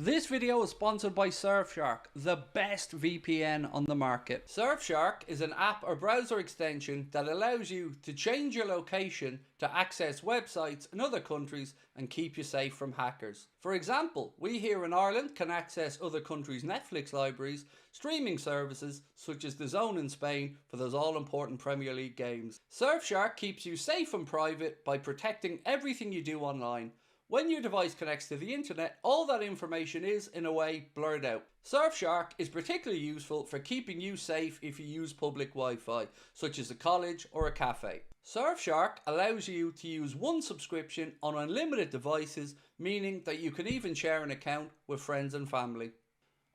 This video is sponsored by Surfshark, the best VPN on the market. Surfshark is an app or browser extension that allows you to change your location to access websites in other countries and keep you safe from hackers. For example, we here in Ireland can access other countries' Netflix libraries, streaming services such as DAZN in Spain for those all-important Premier League games. Surfshark keeps you safe and private by protecting everything you do online. When your device connects to the internet, all that information is, in a way, blurred out. Surfshark is particularly useful for keeping you safe if you use public Wi-Fi, such as a college or a cafe. Surfshark allows you to use one subscription on unlimited devices, meaning that you can even share an account with friends and family.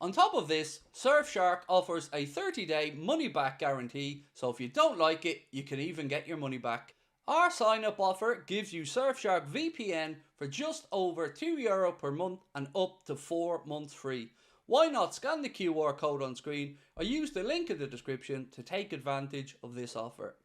On top of this, Surfshark offers a 30-day money-back guarantee, so if you don't like it, you can even get your money back. Our sign-up offer gives you Surfshark VPN for just over €2 per month and up to 4 months free. Why not scan the QR code on screen or use the link in the description to take advantage of this offer.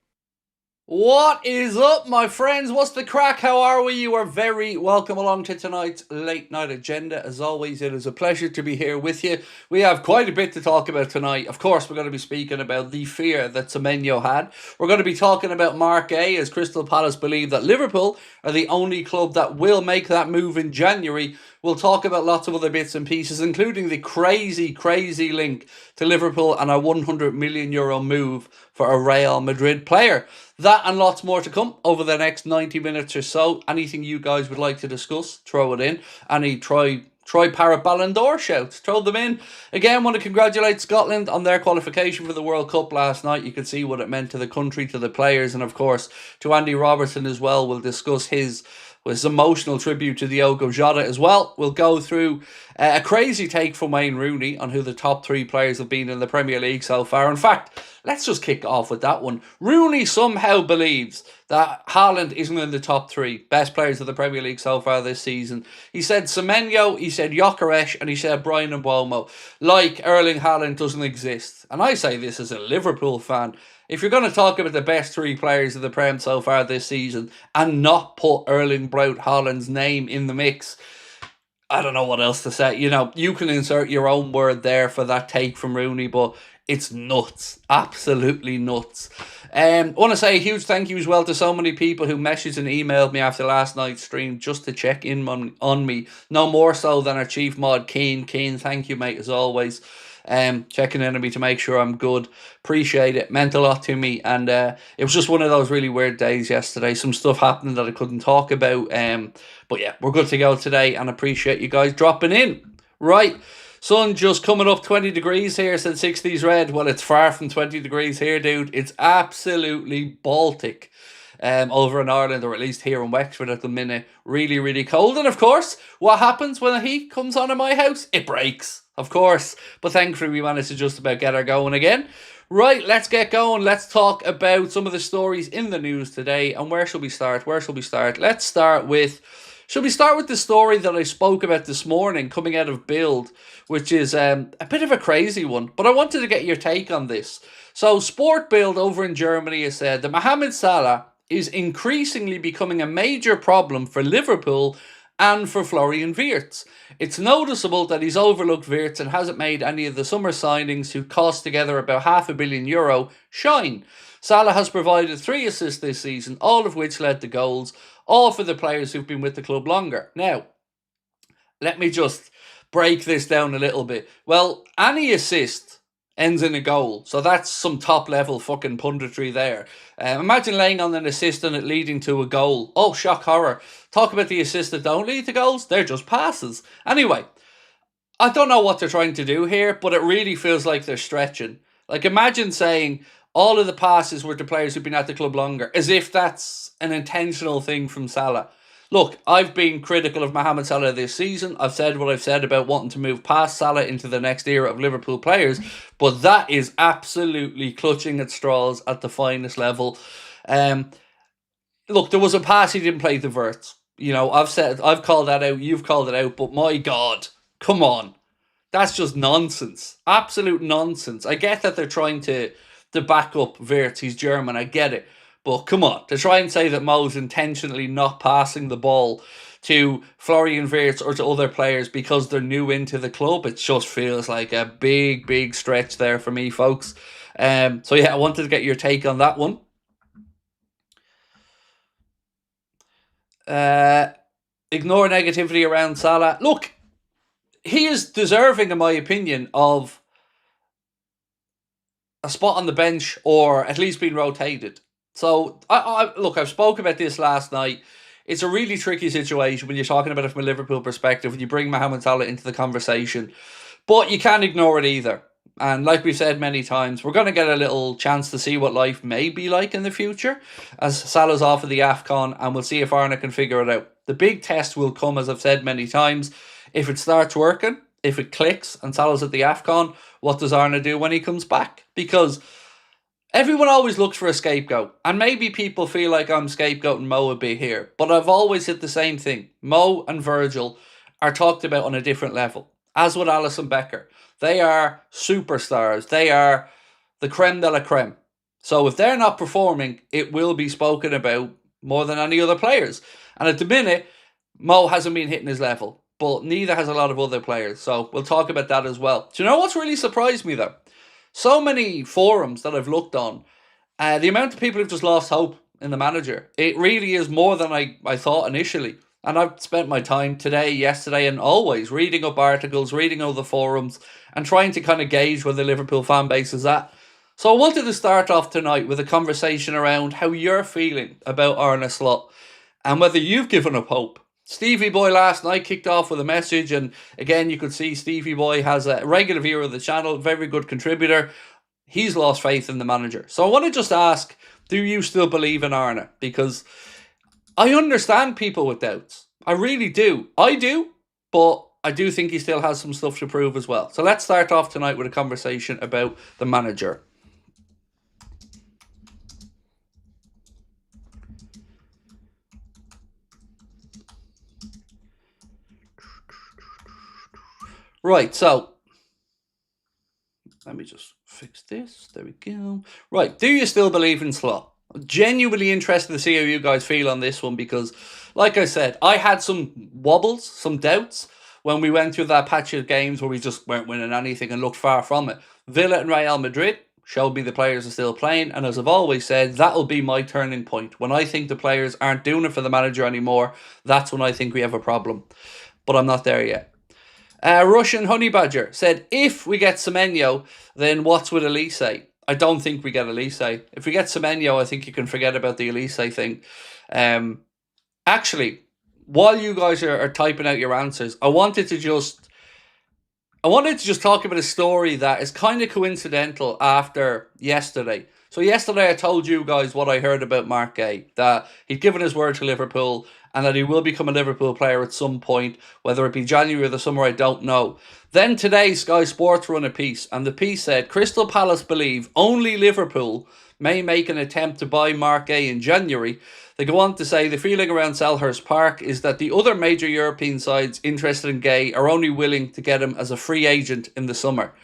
What is up, my friends? What's the crack? How are we? You are very welcome along to tonight's late night agenda. As always, it is a pleasure to be here with you. We have quite a bit to talk about tonight. Of course, we're going to be speaking about the fear that Semenyo had. We're going to be talking about Marc Guéhi, as Crystal Palace believe that Liverpool are the only club that will make that move in January. We'll talk about lots of other bits and pieces, including the crazy link to Liverpool and a €100 million move for a Real Madrid player. That and lots more to come over the next 90 minutes or so. Anything you guys would like to discuss, throw it in. Any Parrot Ballon d'Or shouts, throw them in. Again, want to congratulate Scotland on their qualification for the World Cup last night. You could see what it meant to the country, to the players, and of course to Andy Robertson as well. We'll discuss his emotional tribute to Diogo, Jota as well. We'll go through a crazy take from Wayne Rooney on who the top 3 players have been in the Premier League so far. In fact, let's just kick off with that one. Rooney somehow believes that Haaland isn't in the top 3 best players of the Premier League so far this season. He said Semenyo, he said Gyökeres, and he said Bryan Mbeumo, like Erling Haaland doesn't exist. And I say this as a Liverpool fan. If you're going to talk about the best 3 players of the Prem so far this season and not put Erling Braut Haaland's name in the mix, I don't know what else to say. You know, you can insert your own word there for that take from Rooney, but it's nuts. Absolutely nuts. I want to say a huge thank you as well to so many people who messaged and emailed me after last night's stream just to check in on me. No more so than our chief mod, Keane. Keane, thank you, mate, as always. Checking in on me to make sure I'm good. Appreciate it. Meant a lot to me. And it was just one of those really weird days yesterday. Some stuff happened that I couldn't talk about. But yeah, we're good to go today and appreciate you guys dropping in. Right. Sun just coming up 20 degrees here, said 60s red. Well, it's far from 20 degrees here, dude. It's absolutely Baltic. Over in Ireland, or at least here in Wexford at the minute. Really cold. And of course, what happens when the heat comes on in my house? It breaks, of course. But thankfully, we managed to just about get her going again. Right, let's get going. Let's talk about some of the stories in the news today. And where shall we start? Let's start with... Shall we start with the story that I spoke about this morning coming out of Bild, which is a bit of a crazy one, but I wanted to get your take on this. So Sport Bild over in Germany has said that Mohamed Salah is increasingly becoming a major problem for Liverpool and for Florian Wirtz. It's noticeable that he's overlooked Wirtz and hasn't made any of the summer signings, who cost together about €500 million, shine. Salah has provided 3 assists this season, all of which led to goals, all for the players who've been with the club longer. Now, let me just break this down a little bit. Well, any assist ends in a goal, so that's some top level fucking punditry there. Imagine laying on an assist and it leading to a goal. Oh, shock horror. Talk about the assists that don't lead to goals. They're just passes. Anyway, I don't know what they're trying to do here, but it really feels like they're stretching. Like, imagine saying all of the passes were to players who've been at the club longer, as if that's an intentional thing from Salah. Look, I've been critical of Mohamed Salah this season. I've said what I've said about wanting to move past Salah into the next era of Liverpool players, but that is absolutely clutching at straws at the finest level. Look, there was a pass he didn't play to Wirtz. You know, I've called that out, you've called it out, but my God, come on. That's just nonsense. Absolute nonsense. I get that they're trying to back up Wirtz. He's German, I get it. But come on, to try and say that Mo's intentionally not passing the ball to Florian Wirtz or to other players because they're new into the club. It just feels like a big stretch there for me, folks. So yeah, I wanted to get your take on that one. Ignore negativity around Salah. Look, he is deserving, in my opinion, of a spot on the bench or at least being rotated. So, look, I've spoken about this last night. It's a really tricky situation when you're talking about it from a Liverpool perspective, when you bring Mohamed Salah into the conversation. But you can't ignore it either. And like we've said many times, we're going to get a little chance to see what life may be like in the future as Salah's off of the AFCON, and we'll see if Arna can figure it out. The big test will come, as I've said many times, if it starts working, if it clicks and Salah's at the AFCON, what does Arna do when he comes back? Because everyone always looks for a scapegoat, and maybe people feel like I'm scapegoating Mo a bit here, but I've always said the same thing. Mo and Virgil are talked about on a different level, as with Alisson Becker. They are superstars. They are the creme de la creme. So if they're not performing, it will be spoken about more than any other players. And at the minute, Mo hasn't been hitting his level, but neither has a lot of other players. So we'll talk about that as well. Do you know what's really surprised me though? So many forums that I've looked on, the amount of people who've just lost hope in the manager, it really is more than I thought initially. And I've spent my time today, yesterday, and always reading up articles, reading other forums, and trying to kind of gauge where the Liverpool fan base is at. So I wanted to start off tonight with a conversation around how you're feeling about Arne Slot and whether you've given up hope. Stevie Boy last night kicked off with a message, and again, you could see Stevie Boy has a regular viewer of the channel, very good contributor. He's lost faith in the manager. So I want to just ask, do you still believe in Arne? Because I understand people with doubts. I really do. I do, but I do think he still has some stuff to prove as well. So let's start off tonight with a conversation about the manager. Right, so let me just fix this. There we go. Right, do you still believe in Slot? I'm genuinely interested to see how you guys feel on this one because, like I said, I had some wobbles, some doubts when we went through that patch of games where we just weren't winning anything and looked far from it. Villa and Real Madrid showed me the players are still playing, and as I've always said, that'll be my turning point. When I think the players aren't doing it for the manager anymore, that's when I think we have a problem. But I'm not there yet. Russian Honey Badger said, if we get Semenyo, then what's with Elise? I don't think we get Elise. If we get Semenyo, I think you can forget about the Elise thing. Actually, while you guys are typing out your answers, I wanted to just talk about a story that is kind of coincidental after yesterday. So yesterday I told you guys what I heard about Marc Guéhi, that he'd given his word to Liverpool and that he will become a Liverpool player at some point, whether it be January or the summer, I don't know. Then today Sky Sports run a piece, and the piece said, Crystal Palace believe only Liverpool may make an attempt to buy Marc Guéhi in January. They go on to say the feeling around Selhurst Park is that the other major European sides interested in Guéhi are only willing to get him as a free agent in the summer.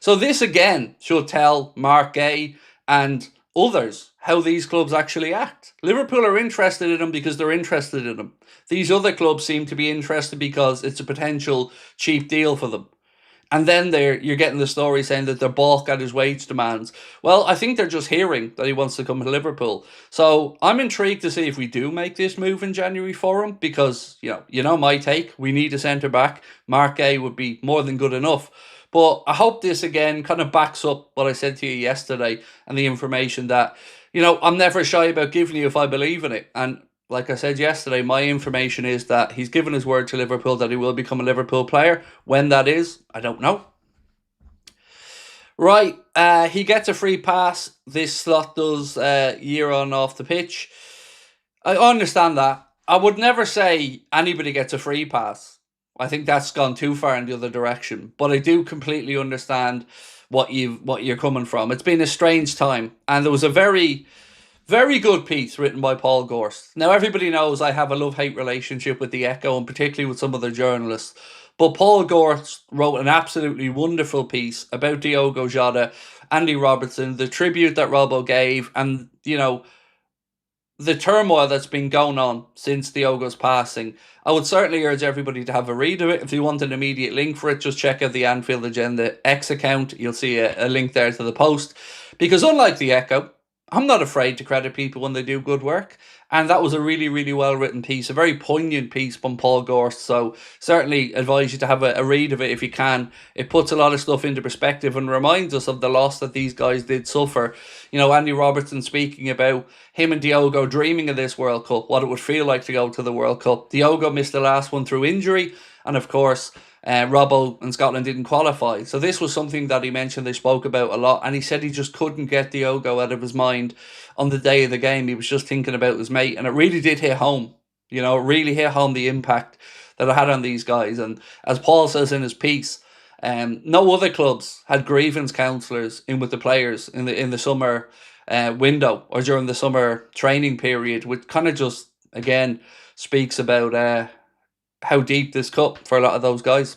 So this again should tell Marc Guéhi and others how these clubs actually act. Liverpool are interested in him because they're interested in him. These other clubs seem to be interested because it's a potential cheap deal for them. And then you're getting the story saying that they're balk at his wage demands. Well, I think they're just hearing that he wants to come to Liverpool. So I'm intrigued to see if we do make this move in January for him because, you know my take. We need a centre-back. Marc Guéhi would be more than good enough. But I hope this again kind of backs up what I said to you yesterday and the information that, I'm never shy about giving you if I believe in it. And like I said yesterday, my information is that he's given his word to Liverpool that he will become a Liverpool player. When that is, I don't know. Right, he gets a free pass. This Slot does year on off the pitch. I understand that. I would never say anybody gets a free pass. I think that's gone too far in the other direction. But I do completely understand what you're coming from. It's been a strange time. And there was a very, very good piece written by Paul Gorst. Now, everybody knows I have a love-hate relationship with the Echo and particularly with some other journalists. But Paul Gorst wrote an absolutely wonderful piece about Diogo, Jota, Andy Robertson, the tribute that Robbo gave, and, the turmoil that's been going on since Diogo's passing, I would certainly urge everybody to have a read of it. If you want an immediate link for it, just check out the Anfield Agenda X account. You'll see a link there to the post. Because unlike the Echo, I'm not afraid to credit people when they do good work. And that was a really, really well written piece, a very poignant piece from Paul Gorst. So certainly advise you to have a read of it if you can. It puts a lot of stuff into perspective and reminds us of the loss that these guys did suffer. You know, Andy Robertson speaking about him and Diogo dreaming of this World Cup, what it would feel like to go to the World Cup. Diogo missed the last one through injury, and of course, Robbo and Scotland didn't qualify. So this was something that he mentioned they spoke about a lot, and he said he just couldn't get Diogo out of his mind on the day of the game. He was just thinking about his mate, and it really did hit home. You know, it really hit home the impact that it had on these guys. And as Paul says in his piece, no other clubs had grievance counsellors in with the players in the summer window or during the summer training period, which kind of just, again, speaks about how deep this cup for a lot of those guys.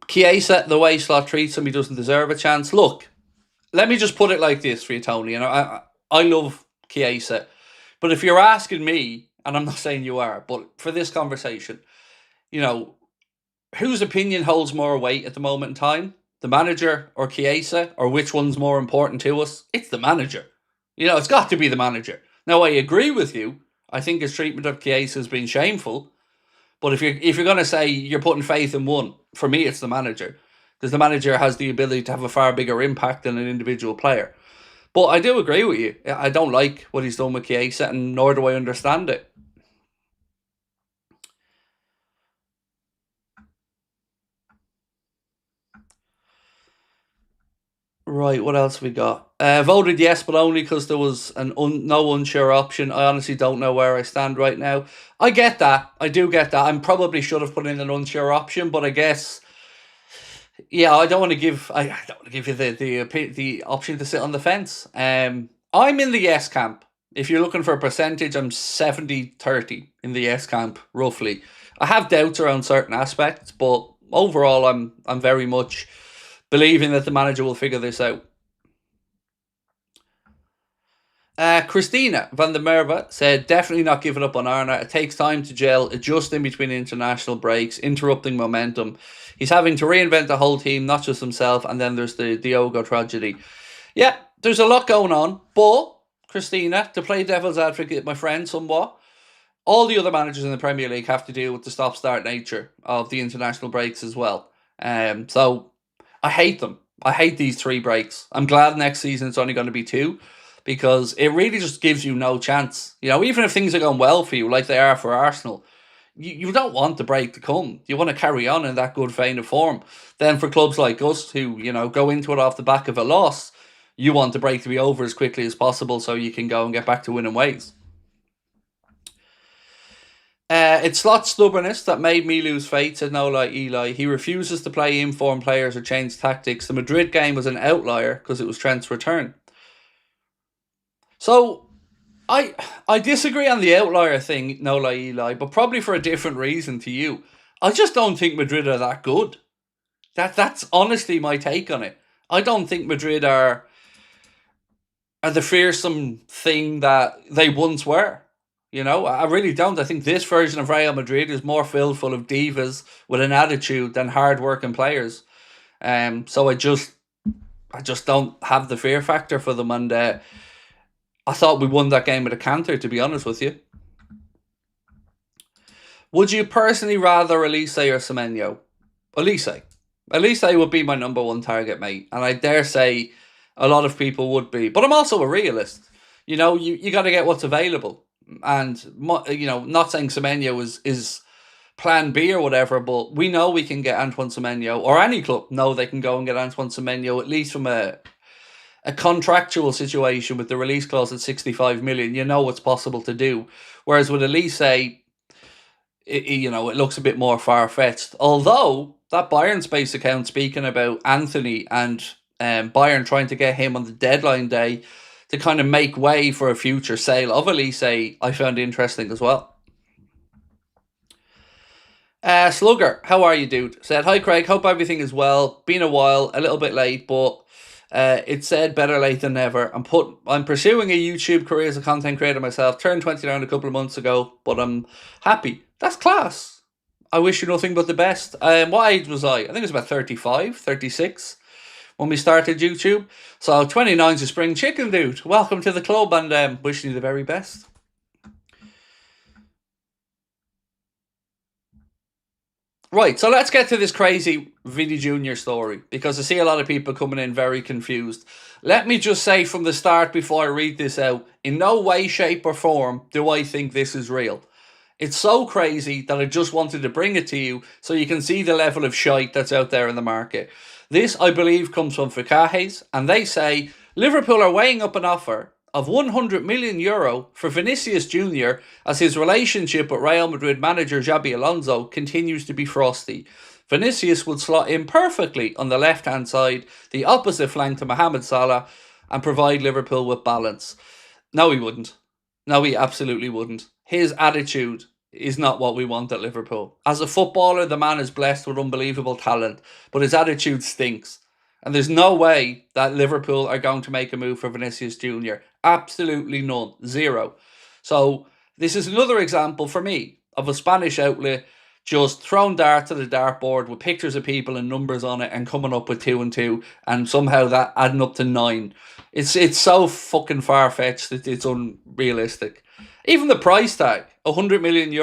Chiesa, the way Slot treats him, he doesn't deserve a chance. Look, let me just put it like this for you, Tony. And I love Chiesa, but if you're asking me, and I'm not saying you are, but for this conversation, you know, whose opinion holds more weight at the moment in time? The manager or Chiesa, or which one's more important to us? It's the manager. You know, it's got to be the manager. Now, I agree with you. I think his treatment of Chiesa has been shameful. But if you're going to say you're putting faith in one, for me, it's the manager. Because the manager has the ability to have a far bigger impact than an individual player. But I do agree with you. I don't like what he's done with Chiesa, and nor do I understand it. Right, what else we got? Voted yes, but only because there was no unsure option. I honestly don't know where I stand right now. I get that. I do get that. I probably should have put in an unsure option, but I guess, yeah, I don't want to give. I don't want to give you the option to sit on the fence. I'm in the yes camp. If you're looking for a percentage, I'm 70-30 in the yes camp, roughly. I have doubts around certain aspects, but overall, I'm very much believing that the manager will figure this out. Christina van der Merwe said, definitely not giving up on Arna. It takes time to gel, adjusting between international breaks, interrupting momentum. He's having to reinvent the whole team, not just himself, and then there's the Diogo tragedy. Yeah, there's a lot going on, but, Christina, to play devil's advocate, my friend, somewhat, all the other managers in the Premier League have to deal with the stop-start nature of the international breaks as well. So I hate them. I hate these 3 breaks. I'm glad next season it's only going to be 2, because it really just gives you no chance. You know, even if things are going well for you, like they are for Arsenal, you don't want the break to come. You want to carry on in that good vein of form. Then for clubs like us who, you know, go into it off the back of a loss, you want the break to be over as quickly as possible so you can go and get back to winning ways. It's Slot's stubbornness that made me lose faith, said No Lie Eli. He refuses to play informed players or change tactics. The Madrid game was an outlier because it was Trent's return. So, I disagree on the outlier thing, No Lie Eli, but probably for a different reason to you. I just don't think Madrid are that good. That's honestly my take on it. I don't think Madrid are the fearsome thing that they once were. You know, I really don't. I think this version of Real Madrid is more filled full of divas with an attitude than hard-working players. So I just don't have the fear factor for them, and I thought we won that game with a canter, to be honest with you. Would you personally rather Elise or Semenyo? Elise. Elise would be my number 1 target, mate, and I dare say a lot of people would be. But I'm also a realist. You know, you got to get what's available. And, you know, not saying Semenyo is plan B or whatever, but we know we can get Antoine Semenyo, or any club know they can go and get Antoine Semenyo, at least from a contractual situation with the release clause at 65 million. You know what's possible to do. Whereas with Elise, you know, it looks a bit more far-fetched. Although, that Bayern Space account speaking about Anthony and Bayern trying to get him on the deadline day to kind of make way for a future sale of Elise, I found interesting as well. Slugger, how are you, dude? Said, hi Craig, hope everything is well. Been a while, a little bit late, but It said better late than never. I'm pursuing a YouTube career as a content creator myself. Turned 29 a couple of months ago, but I'm happy. That's class. I wish you nothing but the best. What age was I? I think it was about 35, 36 when we started YouTube. So 29's a spring chicken, dude. Welcome to the club, and wishing you the very best. Right, so let's get to this crazy Vinny Jr. story, because I see a lot of people coming in very confused. Let me just say from the start before I read this out, in no way, shape or form do I think this is real. It's so crazy that I just wanted to bring it to you so you can see the level of shite that's out there in the market. This, I believe, comes from ENQUIRIES, and they say Liverpool are weighing up an offer of €100 million for Vinicius Jr. as his relationship with Real Madrid manager Xabi Alonso continues to be frosty. Vinicius would slot in perfectly on the left-hand side, the opposite flank to Mohamed Salah, and provide Liverpool with balance. No, he wouldn't. No, he absolutely wouldn't. His attitude is not what we want at Liverpool. As a footballer, the man is blessed with unbelievable talent, but his attitude stinks. And there's no way that Liverpool are going to make a move for Vinicius Jr. Absolutely none. Zero. So this is another example for me of a Spanish outlet just throwing darts at a dartboard with pictures of people and numbers on it and coming up with 2 and 2 and somehow that adding up to 9. It's so fucking far-fetched that it's unrealistic. Even the price tag, €100 million,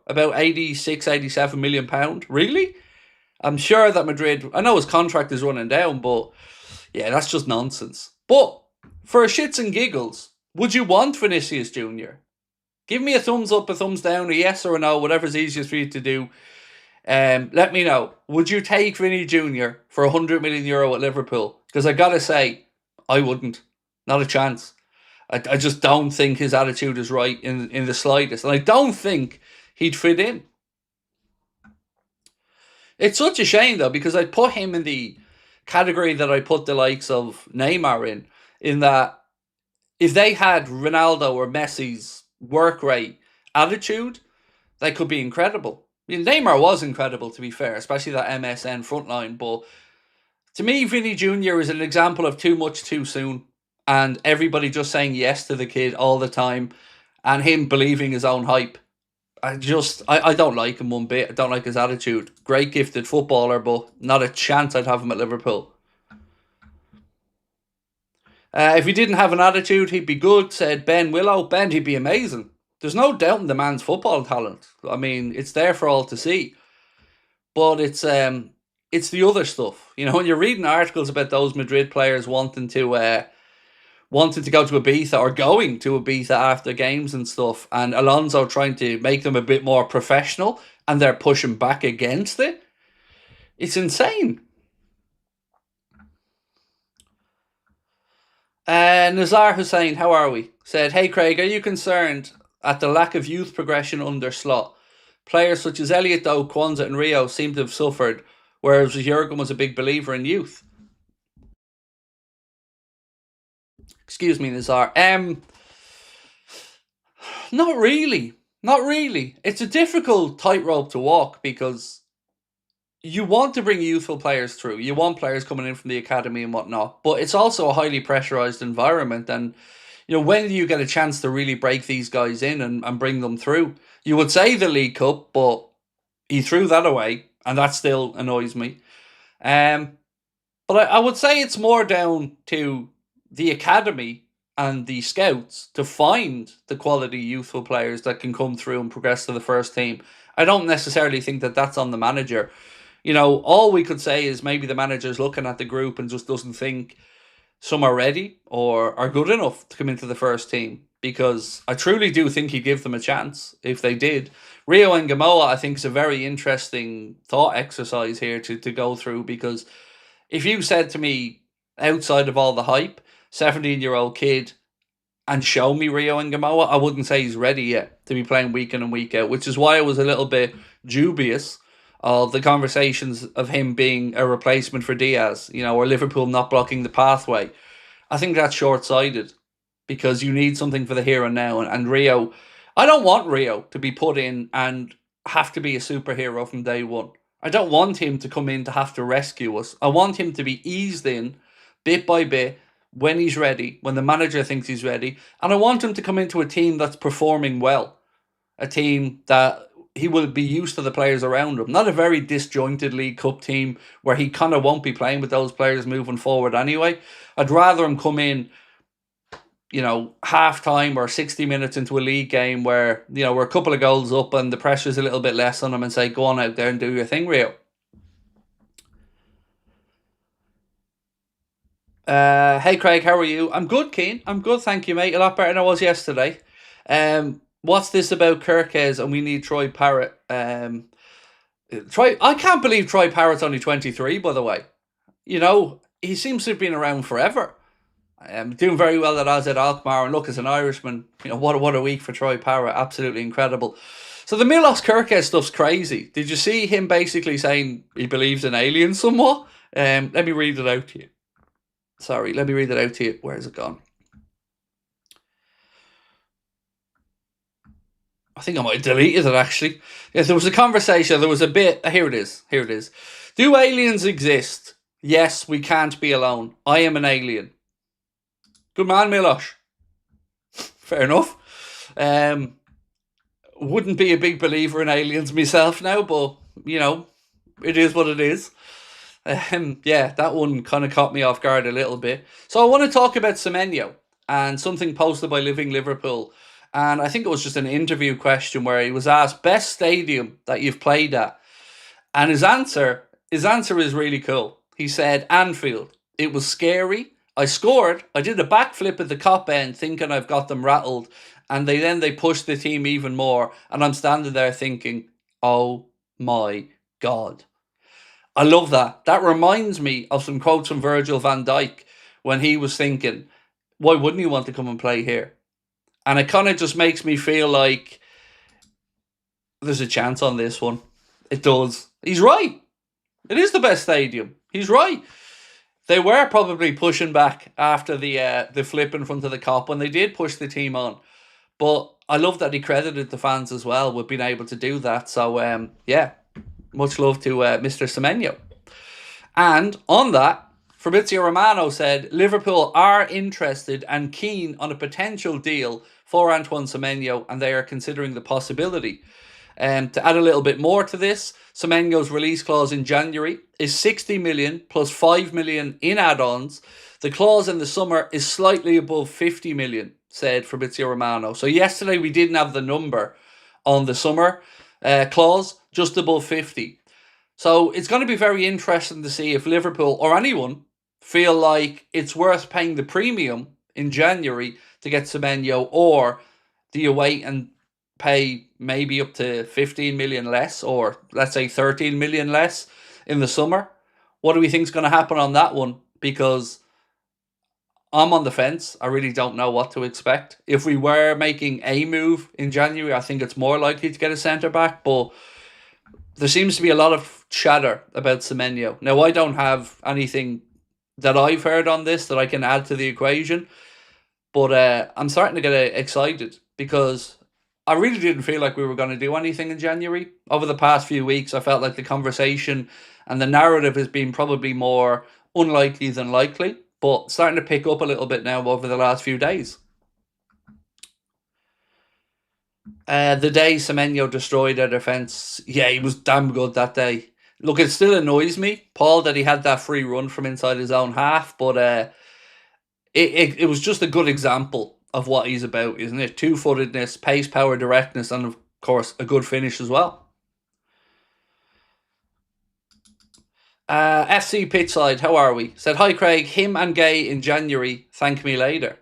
about 86, 87 million pound. Really? I'm sure that Madrid, I know his contract is running down, but yeah, that's just nonsense. But for shits and giggles, would you want Vinicius Jr.? Give me a thumbs up, a thumbs down, a yes or a no, whatever's easiest for you to do. Let me know. Would you take Vinny Jr. for €100 million at Liverpool? Because I gotta say, I wouldn't. Not a chance. I just don't think his attitude is right in the slightest. And I don't think he'd fit in. It's such a shame, though, because I put him in the category that I put the likes of Neymar in that if they had Ronaldo or Messi's work rate attitude, they could be incredible. I mean, Neymar was incredible, to be fair, especially that MSN frontline. But to me, Vinny Jr. is an example of too much too soon. And everybody just saying yes to the kid all the time. And him believing his own hype. I don't like him one bit. I don't like his attitude. Great gifted footballer, but not a chance I'd have him at Liverpool. If he didn't have an attitude, he'd be good, said Ben Willow. Ben, he'd be amazing. There's no doubting the man's football talent. I mean, it's there for all to see. But it's the other stuff. You know, when you're reading articles about those Madrid players wanting to go to Ibiza or going to Ibiza after games and stuff, and Alonso trying to make them a bit more professional, and they're pushing back against it. It's insane. Nazar Hussain, how are we? Said, hey Craig, are you concerned at the lack of youth progression under Slot? Players such as Elliot Doe, Kwanzaa and Rio seem to have suffered, whereas Jurgen was a big believer in youth. Excuse me, Nazar. Not really. Not really. It's a difficult tightrope to walk because you want to bring youthful players through. You want players coming in from the academy and whatnot. But it's also a highly pressurised environment. And, you know, when do you get a chance to really break these guys in and bring them through? You would say the League Cup, but he threw that away. And that still annoys me. But I would say it's more down to the academy and the scouts to find the quality youthful players that can come through and progress to the first team. I don't necessarily think that that's on the manager. You know, all we could say is maybe the manager's looking at the group and just doesn't think some are ready or are good enough to come into the first team. Because I truly do think he'd give them a chance if they did. Rio and Gamoa, I think, is a very interesting thought exercise here to go through. Because if you said to me, outside of all the hype, 17-year-old kid, and show me Rio and Gamoa, I wouldn't say he's ready yet to be playing week in and week out, which is why I was a little bit dubious of the conversations of him being a replacement for Diaz, you know, or Liverpool not blocking the pathway. I think that's short-sighted because you need something for the here and now. And Rio, I don't want Rio to be put in and have to be a superhero from day one. I don't want him to come in to have to rescue us. I want him to be eased in bit by bit, when he's ready, when the manager thinks he's ready. And I want him to come into a team that's performing well. A team that he will be used to the players around him. Not a very disjointed League Cup team where he kind of won't be playing with those players moving forward anyway. I'd rather him come in, half time or 60 minutes into a league game where, we're a couple of goals up and the pressure's a little bit less on him, and say, go on out there and do your thing, Rio. Hey Craig, how are you? I'm good, Keane. I'm good, thank you, mate. A lot better than I was yesterday. What's this about Kirkes and we need Troy Parrott? I can't believe Troy Parrott's only 23, by the way. He seems to have been around forever. Doing very well at AZ Alkmaar, and look, as an Irishman, what a week for Troy Parrott. Absolutely incredible. So the Milos Kirkes stuff's crazy. Did you see him basically saying he believes in aliens somewhat? Let me read it out to you. Sorry, let me read it out to you. Where's it gone? I think I might have deleted it, actually. Yes, there was a conversation. There was a bit. Here it is. Here it is. Do aliens exist? Yes, we can't be alone. I am an alien. Good man, Milos. Fair enough. Wouldn't be a big believer in aliens myself now, but, it is what it is. That one kind of caught me off guard a little bit. So I want to talk about Semenyo and something posted by Living Liverpool. And I think it was just an interview question where he was asked, best stadium that you've played at? And his answer is really cool. He said, Anfield. It was scary. I scored. I did a backflip at the Kop end thinking I've got them rattled. And they pushed the team even more. And I'm standing there thinking, oh my God. I love that. That reminds me of some quotes from Virgil van Dijk when he was thinking, why wouldn't you want to come and play here? And it kind of just makes me feel like there's a chance on this one. It does. He's right. It is the best stadium. He's right. They were probably pushing back after the flip in front of the Kop when they did push the team on. But I love that he credited the fans as well with being able to do that. So, much love to Mr. Semenyo. And on that, Fabrizio Romano said, Liverpool are interested and keen on a potential deal for Antoine Semenyo, and they are considering the possibility. To add a little bit more to this, Semenyo's release clause in January is 60 million plus 5 million in add-ons. The clause in the summer is slightly above 50 million, said Fabrizio Romano. So yesterday we didn't have the number on the summer clause, just above 50. So it's going to be very interesting to see if Liverpool or anyone feel like it's worth paying the premium in January to get Semenyo, or do you wait and pay maybe up to 15 million less, or let's say 13 million less in the summer? What do we think is going to happen on that one? Because I'm on the fence. I really don't know what to expect. If we were making a move in January, I think it's more likely to get a centre-back, but there seems to be a lot of chatter about Semenyo. Now, I don't have anything that I've heard on this that I can add to the equation, but I'm starting to get excited because I really didn't feel like we were going to do anything in January. Over the past few weeks, I felt like the conversation and the narrative has been probably more unlikely than likely, but starting to pick up a little bit now over the last few days. The day Semenyo destroyed our defence, he was damn good that day. Look, it still annoys me, Paul, that he had that free run from inside his own half, but it was just a good example of what he's about, isn't it? Two-footedness, pace, power, directness, and of course, a good finish as well. FC Pitchside, how are we? Said, hi Craig, him and Guéhi in January, thank me later.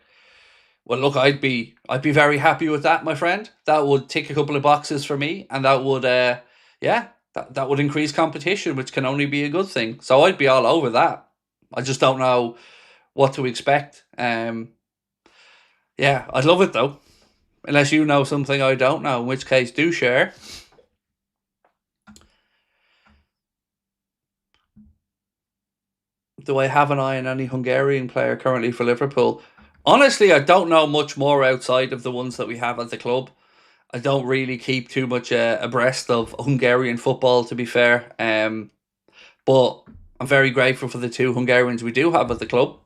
Well, look, I'd be very happy with that, my friend. That would tick a couple of boxes for me, and that would, that would increase competition, which can only be a good thing. So I'd be all over that. I just don't know what to expect. I'd love it though. Unless you know something I don't know, in which case do share. Do I have an eye on any Hungarian player currently for Liverpool? Honestly, I don't know much more outside of the ones that we have at the club. I don't really keep too much abreast of Hungarian football, to be fair. But I'm very grateful for the two Hungarians we do have at the club.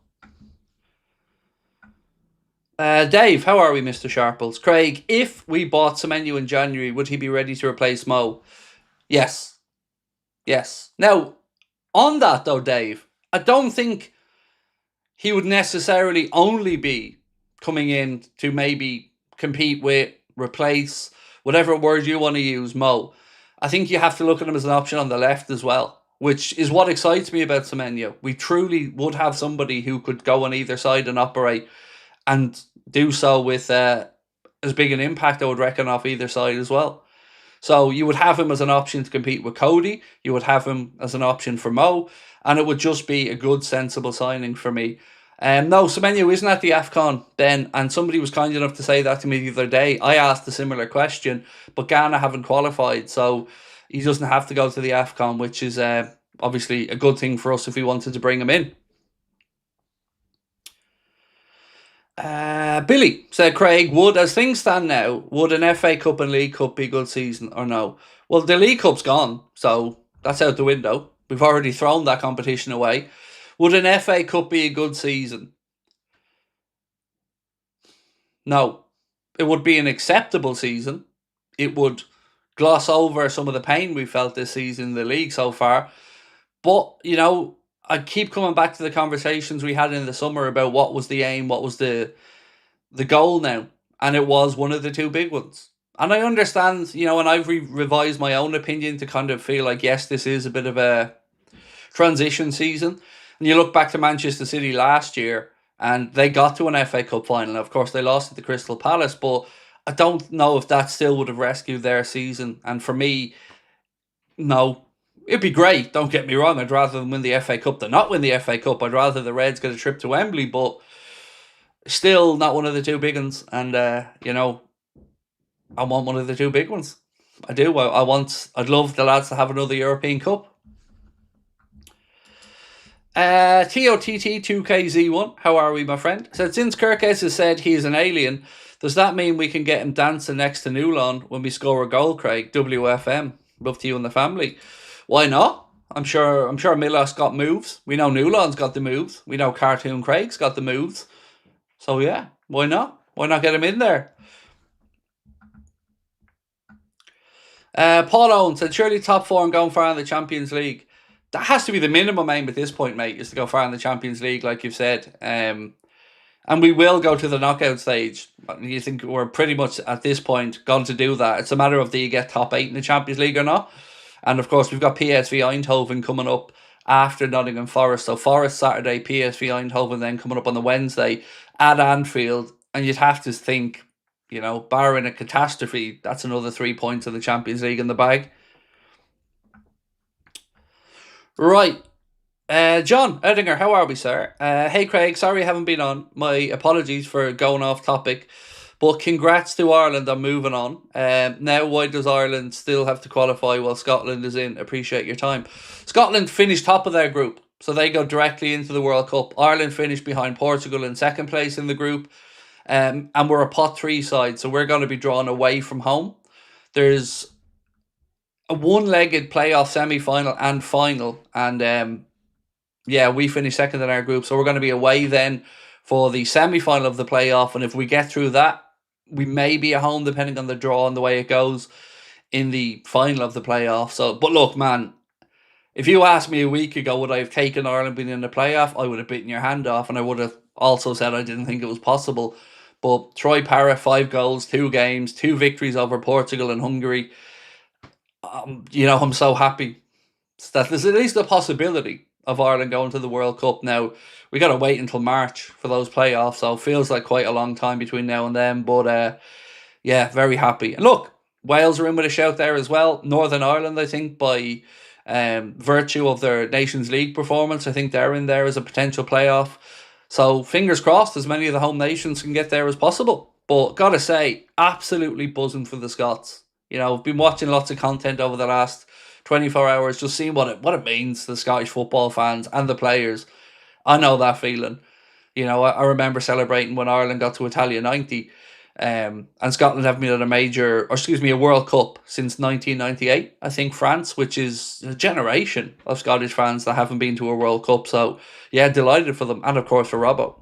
Dave, how are we, Mr. Sharples? Craig, if we bought Semenyo in January, would he be ready to replace Mo? Yes. Yes. Now, on that though, Dave, I don't think he would necessarily only be coming in to maybe compete with, replace, whatever word you want to use, Mo. I think you have to look at him as an option on the left as well, which is what excites me about Semenyo. We truly would have somebody who could go on either side and operate and do so with as big an impact, I would reckon, off either side as well. So you would have him as an option to compete with Cody. You would have him as an option for Mo, and it would just be a good, sensible signing for me. No, Semenyo isn't at the AFCON then, and somebody was kind enough to say that to me the other day. I asked a similar question, but Ghana haven't qualified, so he doesn't have to go to the AFCON, which is obviously a good thing for us if we wanted to bring him in. Billy said, Craig, as things stand now, would an FA Cup and League Cup be a good season or no? Well, the League Cup's gone, so that's out the window. We've already thrown that competition away. Would an FA Cup be a good season? No. It would be an acceptable season. It would gloss over some of the pain we felt this season in the league so far. But, you know, I keep coming back to the conversations we had in the summer about what was the aim, what was the goal now. And it was one of the two big ones. And I understand, you know, and I've revised my own opinion to kind of feel like, yes, this is a bit of a transition season. And you look back to Manchester City last year, and they got to an FA Cup final. Of course, they lost at the Crystal Palace, but I don't know if that still would have rescued their season. And for me, no. It'd be great, don't get me wrong. I'd rather them win the FA Cup than not win the FA Cup. I'd rather the Reds get a trip to Wembley, but still not one of the two big ones. And, you know, I want one of the two big ones. I do. I'd love the lads to have another European Cup. TOTT2KZ1, how are we, my friend? Said, since Kirkes has said he is an alien, does that mean we can get him dancing next to Newlon when we score a goal, Craig? WFM. Love to you and the family. Why not? I'm sure Milos got moves. We know Newlon's got the moves. We know Cartoon Craig's got the moves. So yeah, why not? Why not get him in there? Paul Owen said, surely top four and going far in the Champions League. That has to be the minimum aim at this point, mate, is to go far in the Champions League, like you've said. And we will go to the knockout stage. You think we're pretty much at this point going to do that. It's a matter of do you get top 8 in the Champions League or not. And of course, we've got PSV Eindhoven coming up after Nottingham Forest. So Forest Saturday, PSV Eindhoven then coming up on the Wednesday at Anfield. And you'd have to think, you know, barring a catastrophe, that's another 3 points of the Champions League in the bag. Right. John Edinger, how are we, sir? Hey, Craig, sorry I haven't been on. My apologies for going off topic. But congrats to Ireland on moving on. Now, why does Ireland still have to qualify while Scotland is in? Appreciate your time. Scotland finished top of their group, so they go directly into the World Cup. Ireland finished behind Portugal in second place in the group. And we're a pot 3 side, so we're going to be drawn away from home. There's a one-legged playoff semi-final and final, and yeah, we finished second in our group, so we're going to be away then for the semi-final of the playoff, and if we get through that, we may be at home depending on the draw and the way it goes in the final of the playoff. So, but look, man, if you asked me a week ago would I have taken Ireland being in the playoff, I would have bitten your hand off, and I would have also said I didn't think it was possible. But Troy Parra, 5 goals, 2 games, 2 victories over Portugal and Hungary. You know, I'm so happy that there's at least a possibility of Ireland going to the World Cup. Now, we got to wait until March for those playoffs, so it feels like quite a long time between now and then. But yeah, very happy. And look, Wales are in with a shout there as well. Northern Ireland, I think, by virtue of their Nations League performance, I think they're in there as a potential playoff. So fingers crossed, as many of the home nations can get there as possible. But gotta say, absolutely buzzing for the Scots. You know, I've been watching lots of content over the last 24 hours, just seeing what it means to the Scottish football fans and the players. I know that feeling. You know, I remember celebrating when Ireland got to Italia 90, and Scotland haven't been at a World Cup since 1998. I think France, which is a generation of Scottish fans that haven't been to a World Cup. So yeah, delighted for them, and of course for Robbo.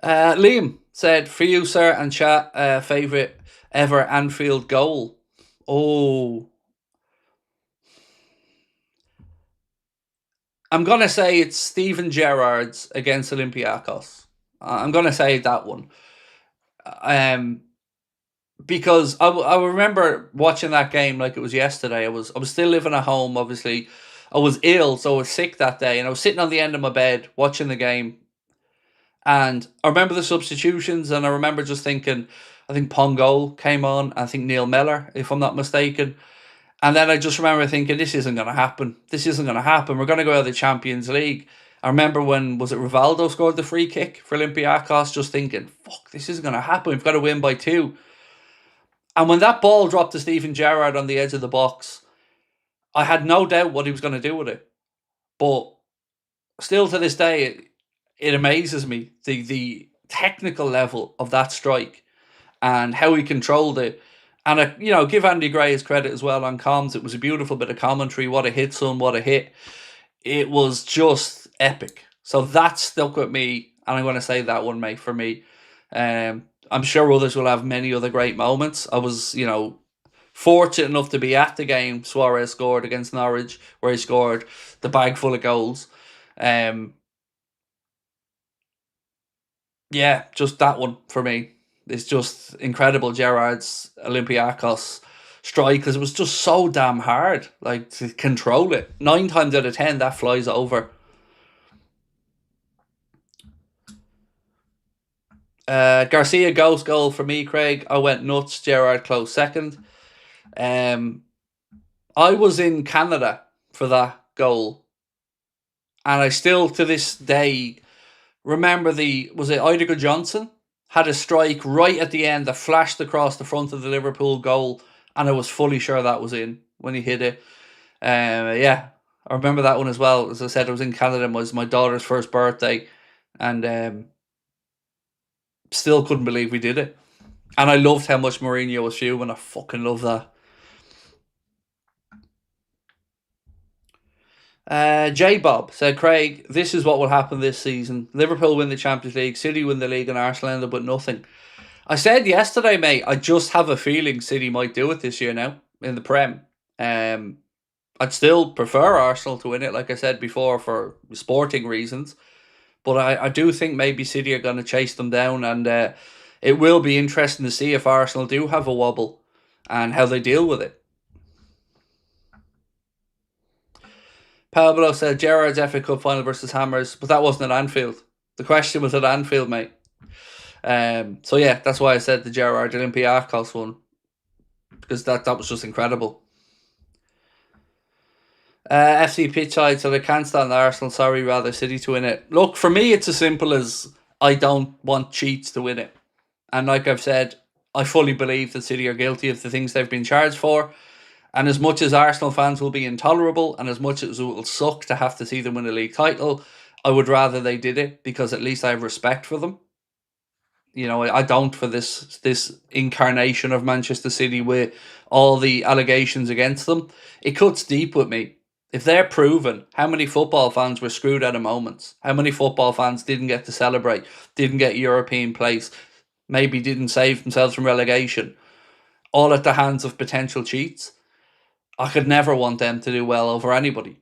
Liam said, for you, sir, and chat, favourite ever Anfield goal. Oh, I'm going to say it's Steven Gerrard's against Olympiacos. I'm going to say that one. Because I remember watching that game like it was yesterday. I was still living at home, obviously. I was ill, so I was sick that day, and I was sitting on the end of my bed watching the game. And I remember the substitutions, and I remember just thinking, I think Pongo came on, I think Neil Mellor, if I'm not mistaken. And then I just remember thinking, this isn't going to happen. This isn't going to happen. We're going to go out of the Champions League. I remember when, was it Rivaldo scored the free kick for Olympiacos, just thinking, fuck, this isn't going to happen. We've got to win by 2. And when that ball dropped to Steven Gerrard on the edge of the box, I had no doubt what he was going to do with it. But still to this day, it amazes me, the technical level of that strike and how he controlled it. And, give Andy Gray his credit as well on comms. It was a beautiful bit of commentary. What a hit, son, what a hit. It was just epic. So that stuck with me, and I'm going to say that one, mate, for me. I'm sure others will have many other great moments. I was, fortunate enough to be at the game Suarez scored against Norwich, where he scored the bag full of goals. Yeah, just that one for me. It's just incredible, Gerrard's Olympiacos strike, because it was just so damn hard, like, to control it. 9 times out of 10, that flies over. Garcia ghost goal for me, Craig. I went nuts. Gerrard close second. I was in Canada for that goal, and I still to this day remember was it Idiger Johnson had a strike right at the end that flashed across the front of the Liverpool goal, and I was fully sure that was in when he hit it. Yeah, I remember that one as well. As I said, I was in Canada. It was my daughter's first birthday, and still couldn't believe we did it. And I loved how much Mourinho was fuming. I fucking love that. J Bob said, Craig, this is what will happen this season. Liverpool win the Champions League, City win the league, and Arsenal end up with nothing. I said yesterday, mate, I just have a feeling City might do it this year now in the Prem. I'd still prefer Arsenal to win it, like I said before, for sporting reasons. But I do think maybe City are going to chase them down, and it will be interesting to see if Arsenal do have a wobble and how they deal with it. Pablo said Gerrard's FA Cup final versus Hammers, but that wasn't at Anfield. The question was at Anfield, mate. So yeah, that's why I said the Gerrard Olympiacos one, because that was just incredible. FC Pitchside, so they can't stand Arsenal. Sorry, rather City to win it. Look, for me, it's as simple as I don't want cheats to win it. And like I've said, I fully believe that City are guilty of the things they've been charged for. And as much as Arsenal fans will be intolerable, and as much as it will suck to have to see them win a league title, I would rather they did it, because at least I have respect for them. I don't for this incarnation of Manchester City with all the allegations against them. It cuts deep with me. If they're proven, how many football fans were screwed out of moments? How many football fans didn't get to celebrate, didn't get European place, maybe didn't save themselves from relegation, all at the hands of potential cheats? I could never want them to do well over anybody.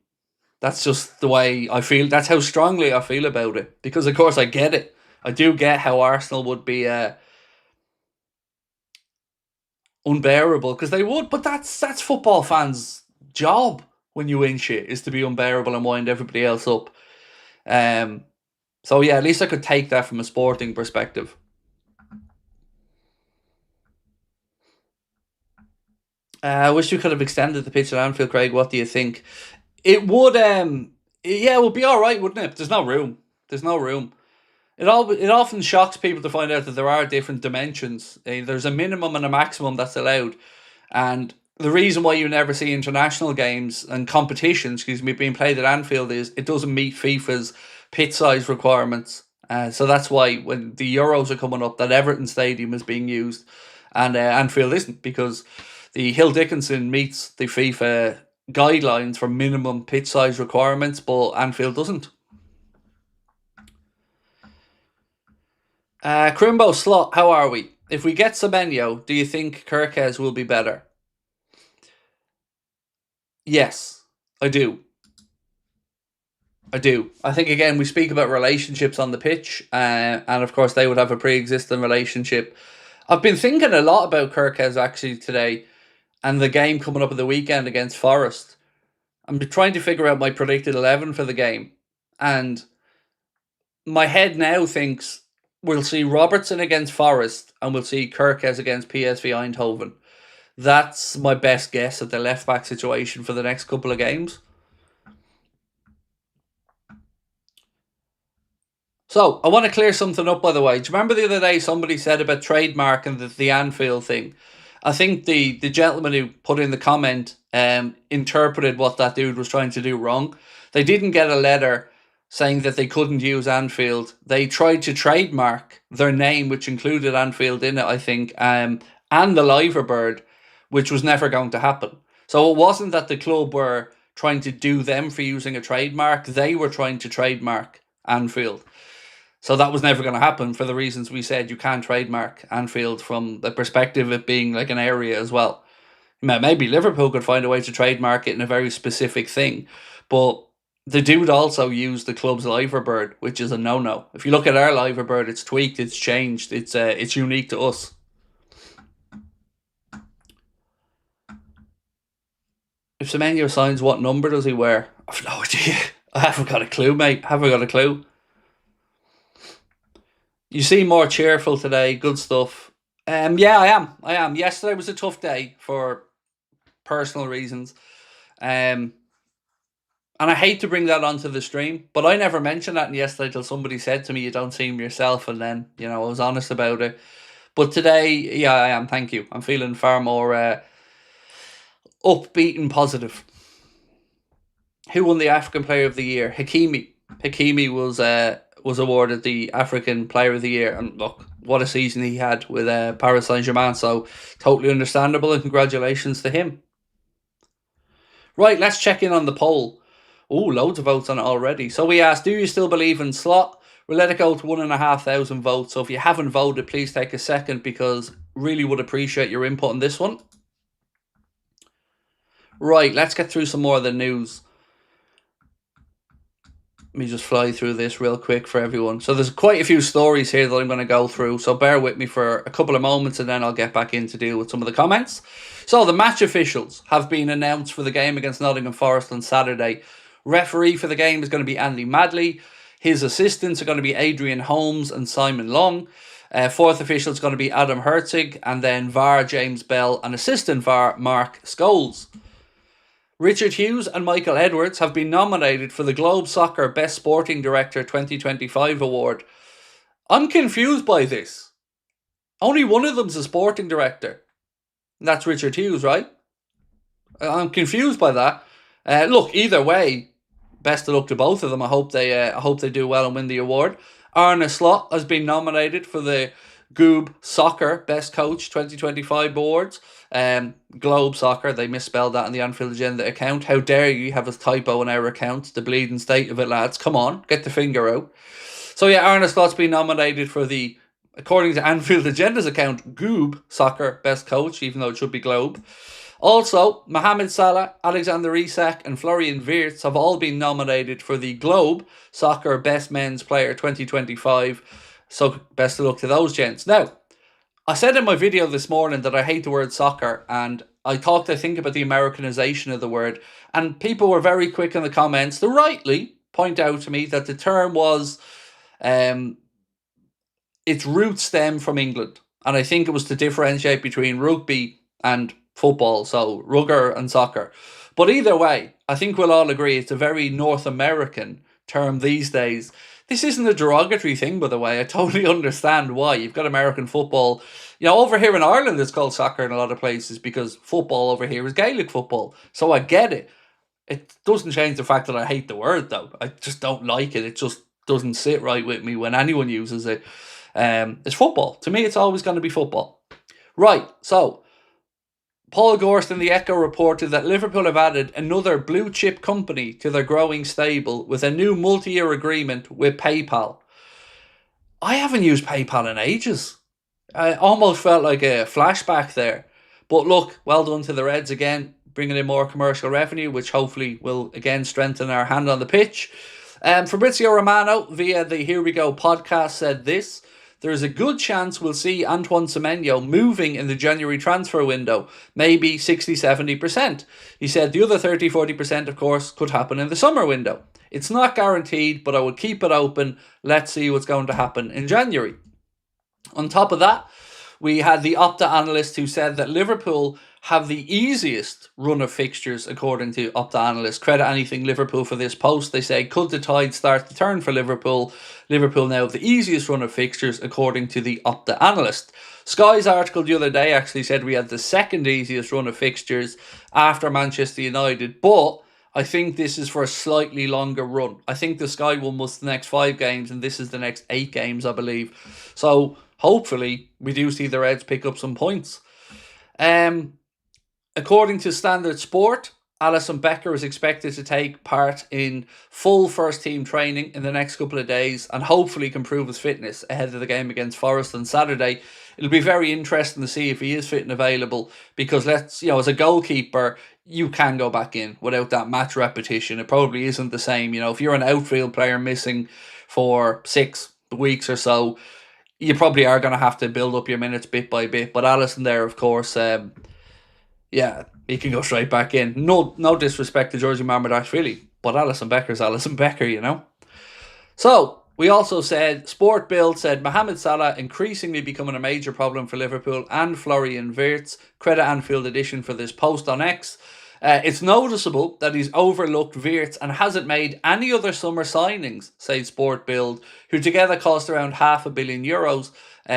That's just the way I feel. That's how strongly I feel about it. Because, of course, I get it. I do get how Arsenal would be unbearable, because they would. But that's football fans' job when you win shit, is to be unbearable and wind everybody else up. So, yeah, at least I could take that from a sporting perspective. I wish we could have extended the pitch at Anfield, Craig. What do you think? It would, it would be all right, wouldn't it? There's no room. There's no room. It often shocks people to find out that there are different dimensions. There's a minimum and a maximum that's allowed, and the reason why you never see international games and competitions, being played at Anfield is it doesn't meet FIFA's pitch size requirements. So that's why when the Euros are coming up, that Everton Stadium is being used, and Anfield isn't, because the Hill Dickinson meets the FIFA guidelines for minimum pitch size requirements, but Anfield doesn't. Crimbo Slot, how are we? If we get Semenyo, do you think Kirkes will be better? Yes, I do. I think, again, we speak about relationships on the pitch, and of course they would have a pre-existing relationship. I've been thinking a lot about Kirkes actually today, and the game coming up at the weekend against Forest. I'm trying to figure out my predicted 11 for the game, and my head now thinks we'll see Robertson against Forest, and we'll see Kirkes against PSV Eindhoven. That's my best guess at the left-back situation for the next couple of games. So, I want to clear something up, by the way. Do you remember the other day somebody said about trademark and the Anfield thing? I think the gentleman who put in the comment interpreted what that dude was trying to do wrong. They didn't get a letter saying that they couldn't use Anfield. They tried to trademark their name, which included Anfield in it, I think, and the Liverbird, which was never going to happen. So it wasn't that the club were trying to do them for using a trademark. They were trying to trademark Anfield. So that was never going to happen for the reasons we said. You can't trademark Anfield from the perspective of it being like an area as well. Maybe Liverpool could find a way to trademark it in a very specific thing. But the dude also used the club's Liverbird, which is a no-no. If you look at our Liverbird, it's tweaked, it's changed, it's unique to us. If Semenyo signs, what number does he wear? I've no idea. I haven't got a clue, mate. I haven't got a clue. You seem more cheerful today. Good stuff. Yeah, I am. Yesterday was a tough day for personal reasons. And I hate to bring that onto the stream, but I never mentioned that yesterday till somebody said to me, you don't seem yourself, and then, I was honest about it. But today, yeah, I am, thank you. I'm feeling far more upbeat and positive. Who won the African Player of the Year? Hakimi. Hakimi was awarded the African Player of the Year, and look, what a season he had with Paris Saint-Germain, so totally understandable, and congratulations to him. Right, let's check in on the poll. Oh, loads of votes on it already. So we asked, do you still believe in Slot? We'll let it go to 1,500 votes. So if you haven't voted, please take a second, because really would appreciate your input on this one. Right, let's get through some more of the news. Let me just fly through this real quick for everyone. So there's quite a few stories here that I'm going to go through, so bear with me for a couple of moments and then I'll get back in to deal with some of the comments. So the match officials have been announced for the game against Nottingham Forest on Saturday. Referee for the game is going to be Andy Madley. His assistants are going to be Adrian Holmes and Simon Long. Fourth official is going to be Adam Herzig, and then VAR James Bell and assistant VAR Mark Scholes. Richard Hughes and Michael Edwards have been nominated for the Globe Soccer Best Sporting Director 2025 award. I'm confused by this. Only one of them's a sporting director. And that's Richard Hughes, right? I'm confused by that. Look, either way, best of luck to both of them. I hope they do well and win the award. Arne Slot has been nominated for the Goob Soccer Best Coach 2025 awards. Globe Soccer, they misspelled that in the Anfield Agenda account. How dare you have a typo in our account? The bleeding state of it, lads. Come on, get the finger out. So yeah, Arne Slot's been nominated for the, according to Anfield Agenda's account, Goob Soccer Best Coach, even though it should be Globe. Also, Mohamed Salah, Alexander Isak and Florian Wirtz have all been nominated for the Globe Soccer Best Men's Player 2025. So best of luck to those gents. Now, I said in my video this morning that I hate the word soccer, and I talked, I think, about the Americanization of the word, and people were very quick in the comments to rightly point out to me that the term was, its roots stem from England, and I think it was to differentiate between rugby and football, so rugger and soccer. But either way, I think we'll all agree it's a very North American term these days. This isn't a derogatory thing, by the way. I totally understand why. You've got American football. Over here in Ireland, it's called soccer in a lot of places because football over here is Gaelic football. So I get it. It doesn't change the fact that I hate the word, though. I just don't like it. It just doesn't sit right with me when anyone uses it. It's football. To me, it's always going to be football. Right, so Paul Gorst in the Echo reported that Liverpool have added another blue chip company to their growing stable with a new multi-year agreement with PayPal. I haven't used PayPal in ages. I almost felt like a flashback there. But look, well done to the Reds again, bringing in more commercial revenue, which hopefully will again strengthen our hand on the pitch. Fabrizio Romano, via the Here We Go podcast, said this: there is a good chance we'll see Antoine Semenyo moving in the January transfer window, maybe 60-70%. He said the other 30-40%, of course, could happen in the summer window. It's not guaranteed, but I would keep it open. Let's see what's going to happen in January. On top of that, we had the Opta analyst who said that Liverpool have the easiest run of fixtures, according to Opta analysts. Credit anything Liverpool for this post. They say, could the tide start to turn for Liverpool? Liverpool now have the easiest run of fixtures, according to the Opta analyst. Sky's article the other day actually said we had the second easiest run of fixtures after Manchester United, but I think this is for a slightly longer run. I think the Sky one was the next 5 games, and this is the next 8 games, I believe. So hopefully we do see the Reds pick up some points. According to Standard Sport, Alisson Becker is expected to take part in full first team training in the next couple of days and hopefully can prove his fitness ahead of the game against Forest on Saturday. It'll be very interesting to see if he is fit and available, because as a goalkeeper, you can go back in without that match repetition. It probably isn't the same. If you're an outfield player missing for 6 weeks or so, you probably are going to have to build up your minutes bit by bit. But Alisson there, of course, he can go straight back in. No disrespect to Georgie Marmadashvili, but Alisson Becker's Alisson Becker, So, we also said, Sport Bild said, Mohamed Salah increasingly becoming a major problem for Liverpool and Florian Wirtz. Credit Anfield Edition for this post on X. It's noticeable that he's overlooked Wirtz and hasn't made any other summer signings, said Sport Bild, who together cost around €500 million.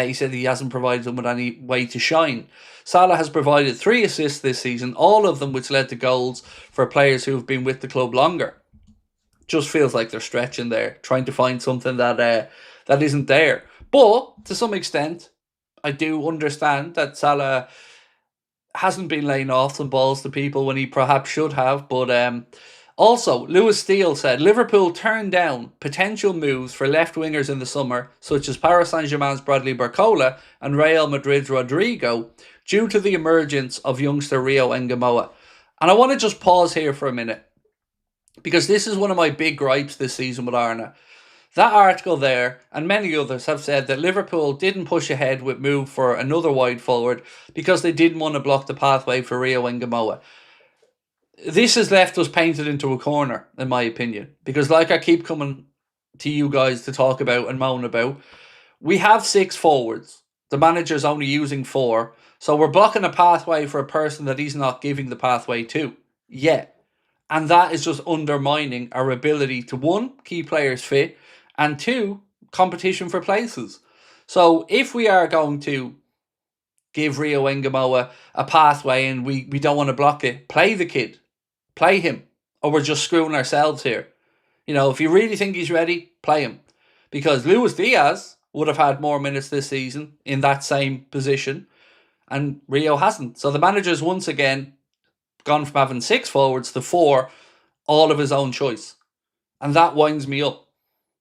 He said he hasn't provided them with any way to shine. Salah has provided 3 assists this season, all of them which led to goals for players who have been with the club longer. Just feels like they're stretching there, trying to find something that isn't there. But to some extent, I do understand that Salah hasn't been laying off some balls to people when he perhaps should have. But also, Lewis Steele said Liverpool turned down potential moves for left wingers in the summer, such as Paris Saint-Germain's Bradley Barcola and Real Madrid's Rodrigo, due to the emergence of youngster Rio Engamoa. And I want to just pause here for a minute, because this is one of my big gripes this season with Arna. That article there, and many others, have said that Liverpool didn't push ahead with move for another wide forward because they didn't want to block the pathway for Rio Engamoa. This has left us painted into a corner, in my opinion, because like I keep coming to you guys to talk about and moan about, we have 6 forwards. The manager's only using 4, so we're blocking a pathway for a person that he's not giving the pathway to yet. And that is just undermining our ability to, 1, keep players fit, and 2, competition for places. So if we are going to give Rio Engamoa a pathway and we don't want to block it, play the kid. Play him. Or we're just screwing ourselves here. If you really think he's ready, play him. Because Luis Diaz would have had more minutes this season in that same position, and Rio hasn't. So the manager's once again gone from having 6 forwards to 4, all of his own choice. And that winds me up,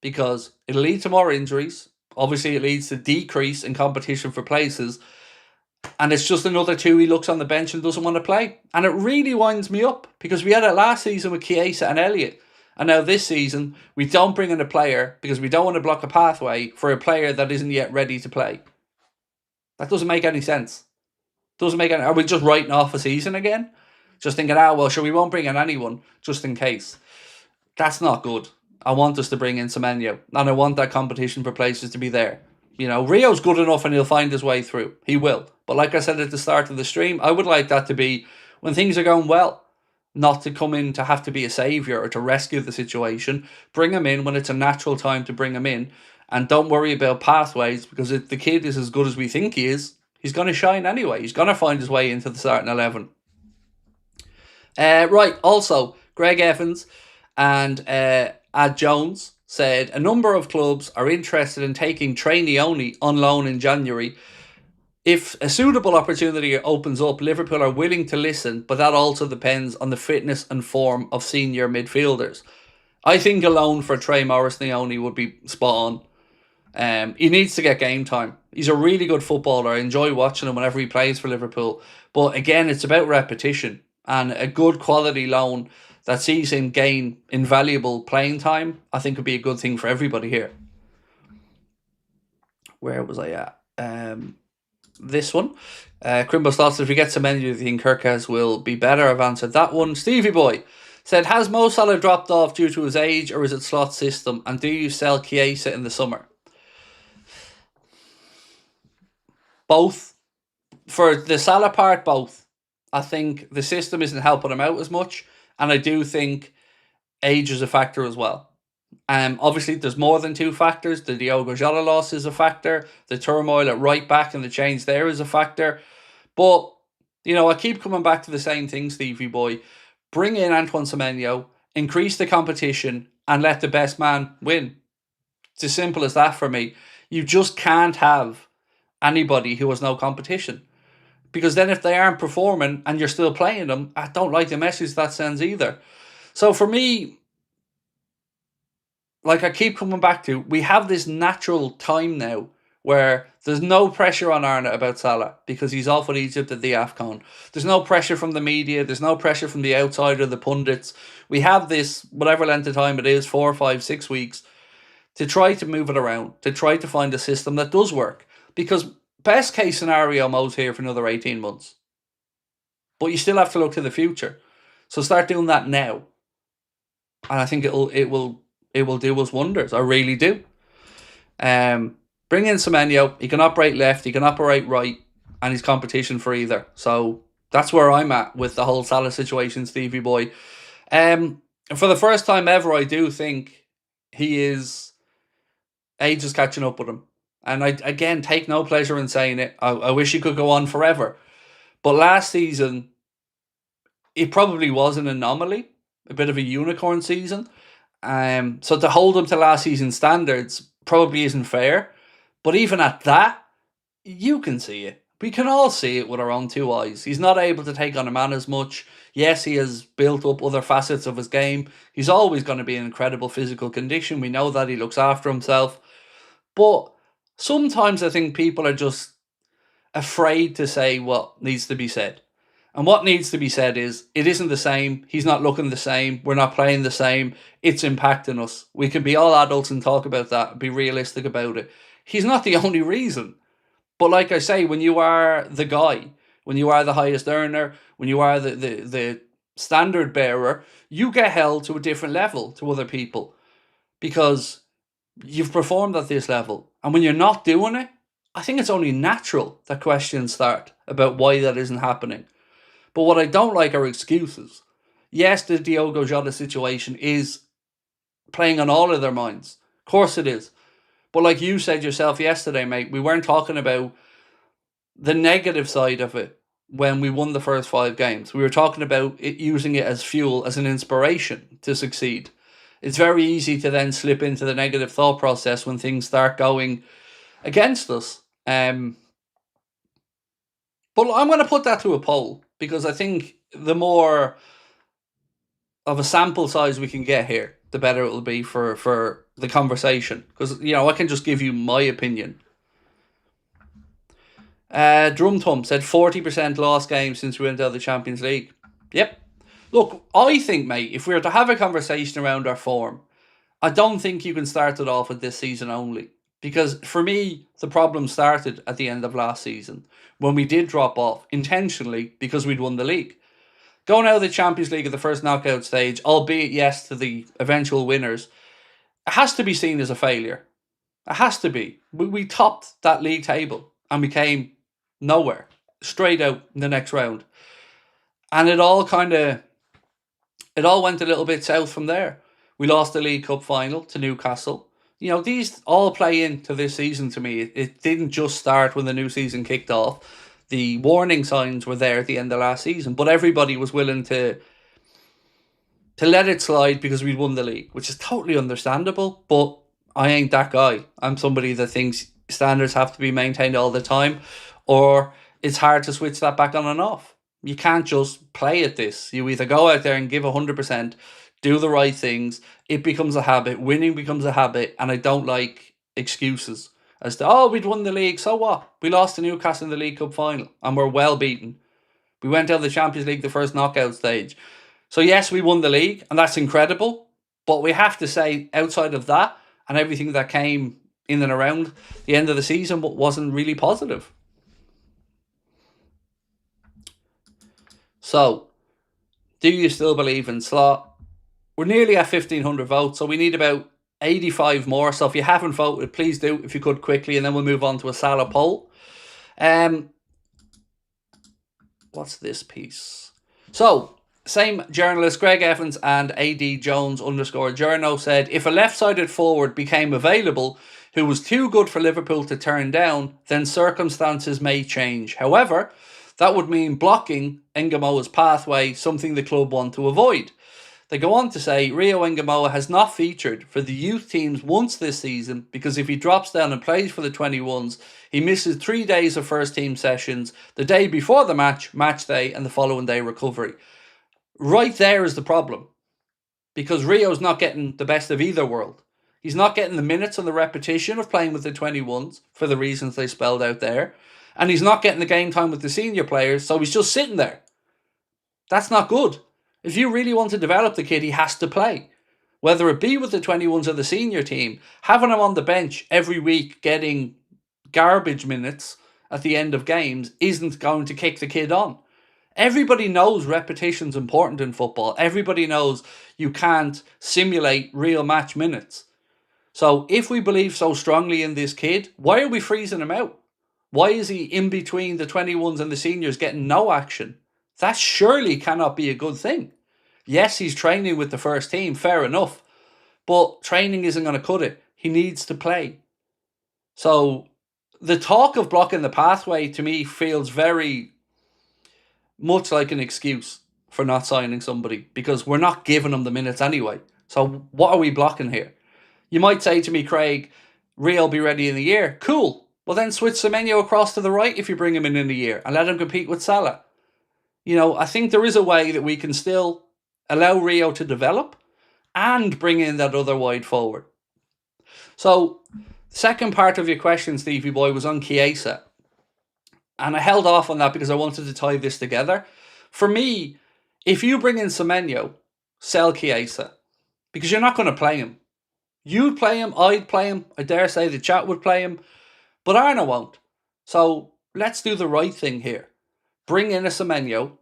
because it'll lead to more injuries. Obviously, it leads to decrease in competition for places. And it's just another 2 he looks on the bench and doesn't want to play. And it really winds me up, because we had it last season with Chiesa and Elliott. And now this season, we don't bring in a player because we don't want to block a pathway for a player that isn't yet ready to play. That doesn't make any sense. Are we just writing off a season again? Just thinking, we won't bring in anyone just in case. That's not good. I want us to bring in Semenyo, and I want that competition for places to be there. Rio's good enough and he'll find his way through. He will. But like I said at the start of the stream, I would like that to be when things are going well, not to come in to have to be a saviour or to rescue the situation. Bring him in when it's a natural time to bring him in, and don't worry about pathways, because if the kid is as good as we think he is, he's going to shine anyway. He's going to find his way into the starting 11. Right, also, Greg Evans and Ad Jones said a number of clubs are interested in taking Trainioni on loan in January. If a suitable opportunity opens up, Liverpool are willing to listen, but that also depends on the fitness and form of senior midfielders. I think a loan for Trey Morris-Nioni would be spot He needs to get game time. He's a really good footballer. I enjoy watching him whenever he plays for Liverpool. But again, it's about repetition, and a good quality loan that sees him gain invaluable playing time, I think would be a good thing for everybody here. Where was I at? This one. Crimbo Slots, if we get Semenyo, do you think Kirkes will be better? I've answered that one. Stevie Boy said, has Mo Salah dropped off due to his age, or is it slot system? And do you sell Chiesa in the summer? Both. For the Salah part, both. I think the system isn't helping him out as much, and I do think age is a factor as well. Obviously, there's more than two factors. The Diogo Jota loss is a factor. The turmoil at right back and the change there is a factor. But, you know, I keep coming back to the same thing, Stevie Boy. Bring in Antoine Semenyo, increase the competition, and let the best man win. It's as simple as that for me. You just can't have anybody who has no competition. Because then if they aren't performing and you're still playing them, I don't like the message that sends either. So for me, like I keep coming back to, we have this natural time now where there's no pressure on Arna about Salah because he's off with Egypt at the AFCON. There's no pressure from the media. There's no pressure from the outsider, the pundits. We have this, whatever length of time it is, 4, 5, 6 weeks, to try to move it around, to try to find a system that does work. Because best case scenario, Mo's here for another 18 months. But you still have to look to the future. So start doing that now. And I think it will do us wonders. I really do. Bring in Semenyo. He can operate left. He can operate right. And he's competition for either. So that's where I'm at with the whole Salah situation, Stevie Boy. For the first time ever, I do think he is... age is catching up with him. And I, again, take no pleasure in saying it. I wish he could go on forever. But last season, it probably was an anomaly. A bit of a unicorn season. So to hold him to last season's standards probably isn't fair. But even at that, you can see it. We can all see it with our own two eyes. He's not able to take on a man as much. Yes, he has built up other facets of his game. He's always going to be in incredible physical condition. We know that he looks after himself. But sometimes I think people are just afraid to say what needs to be said. And what needs to be said is, it isn't the same. He's not looking the same. We're not playing the same. It's impacting us. We can be all adults and talk about that, be realistic about it. He's not the only reason. But like I say, when you are the guy, when you are the highest earner, when you are the standard bearer, you get held to a different level to other people. Because you've performed at this level. And when you're not doing it, I think it's only natural that questions start about why that isn't happening. But what I don't like are excuses. Yes, the Diogo Jota situation is playing on all of their minds. Of course it is. But like you said yourself yesterday, mate, we weren't talking about the negative side of it when we won the first 5 games. We were talking about it, using it as fuel, as an inspiration to succeed. It's very easy to then slip into the negative thought process when things start going against us. But I'm going to put that to a poll, because I think the more of a sample size we can get here, the better it will be for the conversation. Because, you know, I can just give you my opinion. Drum Thump said 40% lost games since we went out of the Champions League. Yep. Look, I think, mate, if we were to have a conversation around our form, I don't think you can start it off with this season only. Because for me, the problem started at the end of last season, when we did drop off intentionally because we'd won the league. Going out of the Champions League at the first knockout stage, albeit yes to the eventual winners, it has to be seen as a failure. It has to be. We topped that league table and we came nowhere, straight out in the next round. And it all went a little bit south from there. We lost the League Cup final to Newcastle. You know, these all play into this season to me. It didn't just start when the new season kicked off. The warning signs were there at the end of last season, but everybody was willing to let it slide because we'd won the league, which is totally understandable, but I ain't that guy. I'm somebody that thinks standards have to be maintained all the time, or it's hard to switch that back on and off. You can't just play at this. You either go out there and give 100%, do the right things, it becomes a habit, winning becomes a habit, and I don't like excuses as to, oh, we'd won the league, so what? We lost to Newcastle in the League Cup final and we're well beaten. We went down the Champions League, the first knockout stage. So yes, we won the league and that's incredible. But we have to say, outside of that and everything that came in and around the end of the season, wasn't really positive. So, do you still believe in Slot? We're nearly at 1,500 votes, so we need about 85 more. So if you haven't voted, please do, if you could, quickly, and then we'll move on to a Salah poll. What's this piece? So, same journalist, Greg Evans and AD Jones _Journo said, if a left-sided forward became available who was too good for Liverpool to turn down, then circumstances may change. However, that would mean blocking N'Gamoa's pathway, something the club want to avoid. They go on to say, Rio N'Gamoa has not featured for the youth teams once this season because if he drops down and plays for the 21s, he misses 3 days of first team sessions, the day before the match day, and the following day recovery. Right there is the problem. Because Rio's not getting the best of either world. He's not getting the minutes and the repetition of playing with the 21s for the reasons they spelled out there. And he's not getting the game time with the senior players, so he's just sitting there. That's not good. If you really want to develop the kid, he has to play. Whether it be with the 21s or the senior team, having him on the bench every week getting garbage minutes at the end of games isn't going to kick the kid on. Everybody knows repetition's important in football. Everybody knows you can't simulate real match minutes. So if we believe so strongly in this kid, why are we freezing him out? Why is he in between the 21s and the seniors getting no action? That surely cannot be a good thing. Yes, he's training with the first team, fair enough. But training isn't going to cut it. He needs to play. So the talk of blocking the pathway to me feels very much like an excuse for not signing somebody because we're not giving him the minutes anyway. So what are we blocking here? You might say to me, Craig, Rio will be ready in the year. Cool. Well, then switch Semenyo across to the right if you bring him in the year and let him compete with Salah. You know, I think there is a way that we can still allow Rio to develop and bring in that other wide forward. So, second part of your question, Stevie boy, was on Chiesa. And I held off on that because I wanted to tie this together. For me, if you bring in Semenyo, sell Chiesa. Because you're not going to play him. You'd play him, I'd play him, I dare say the chat would play him. But Arna won't. So let's do the right thing here. Bring in a Semenyo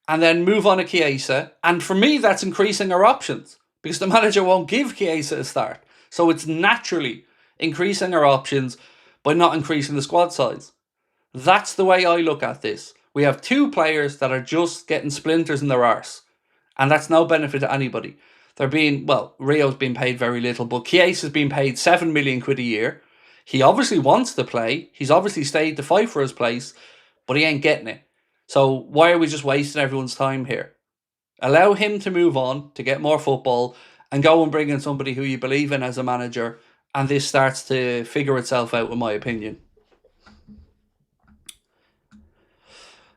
and then move on to Chiesa. And for me, that's increasing our options because the manager won't give Chiesa a start. So it's naturally increasing our options by not increasing the squad size. That's the way I look at this. We have two players that are just getting splinters in their arse. And that's no benefit to anybody. They're being, well, Rio's been paid very little, but Chiesa's been paid 7 million quid a year. He obviously wants to play. He's obviously stayed to fight for his place, but he ain't getting it. So why are we just wasting everyone's time here? Allow him to move on, to get more football, and go and bring in somebody who you believe in as a manager, and this starts to figure itself out, in my opinion.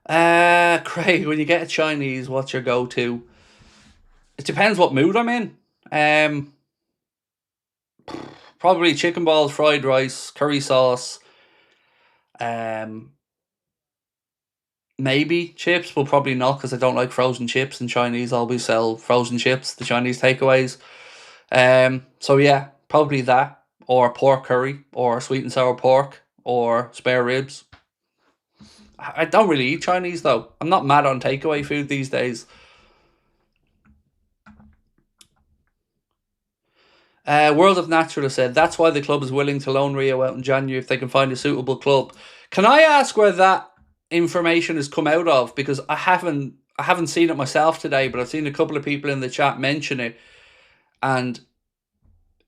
Craig, when you get a Chinese, what's your go-to? It depends what mood I'm in. Probably chicken balls, fried rice, curry sauce. Maybe chips, but probably not because I don't like frozen chips, and Chinese always sell frozen chips, the Chinese takeaways. So yeah, probably that, or pork curry, or sweet and sour pork, or spare ribs. I don't really eat Chinese though. I'm not mad on takeaway food these days. World of Naturalist said, that's why the club is willing to loan Rio out in January if they can find a suitable club. Can I ask where that information has come out of? Because I haven't seen it myself today, but I've seen a couple of people in the chat mention it. And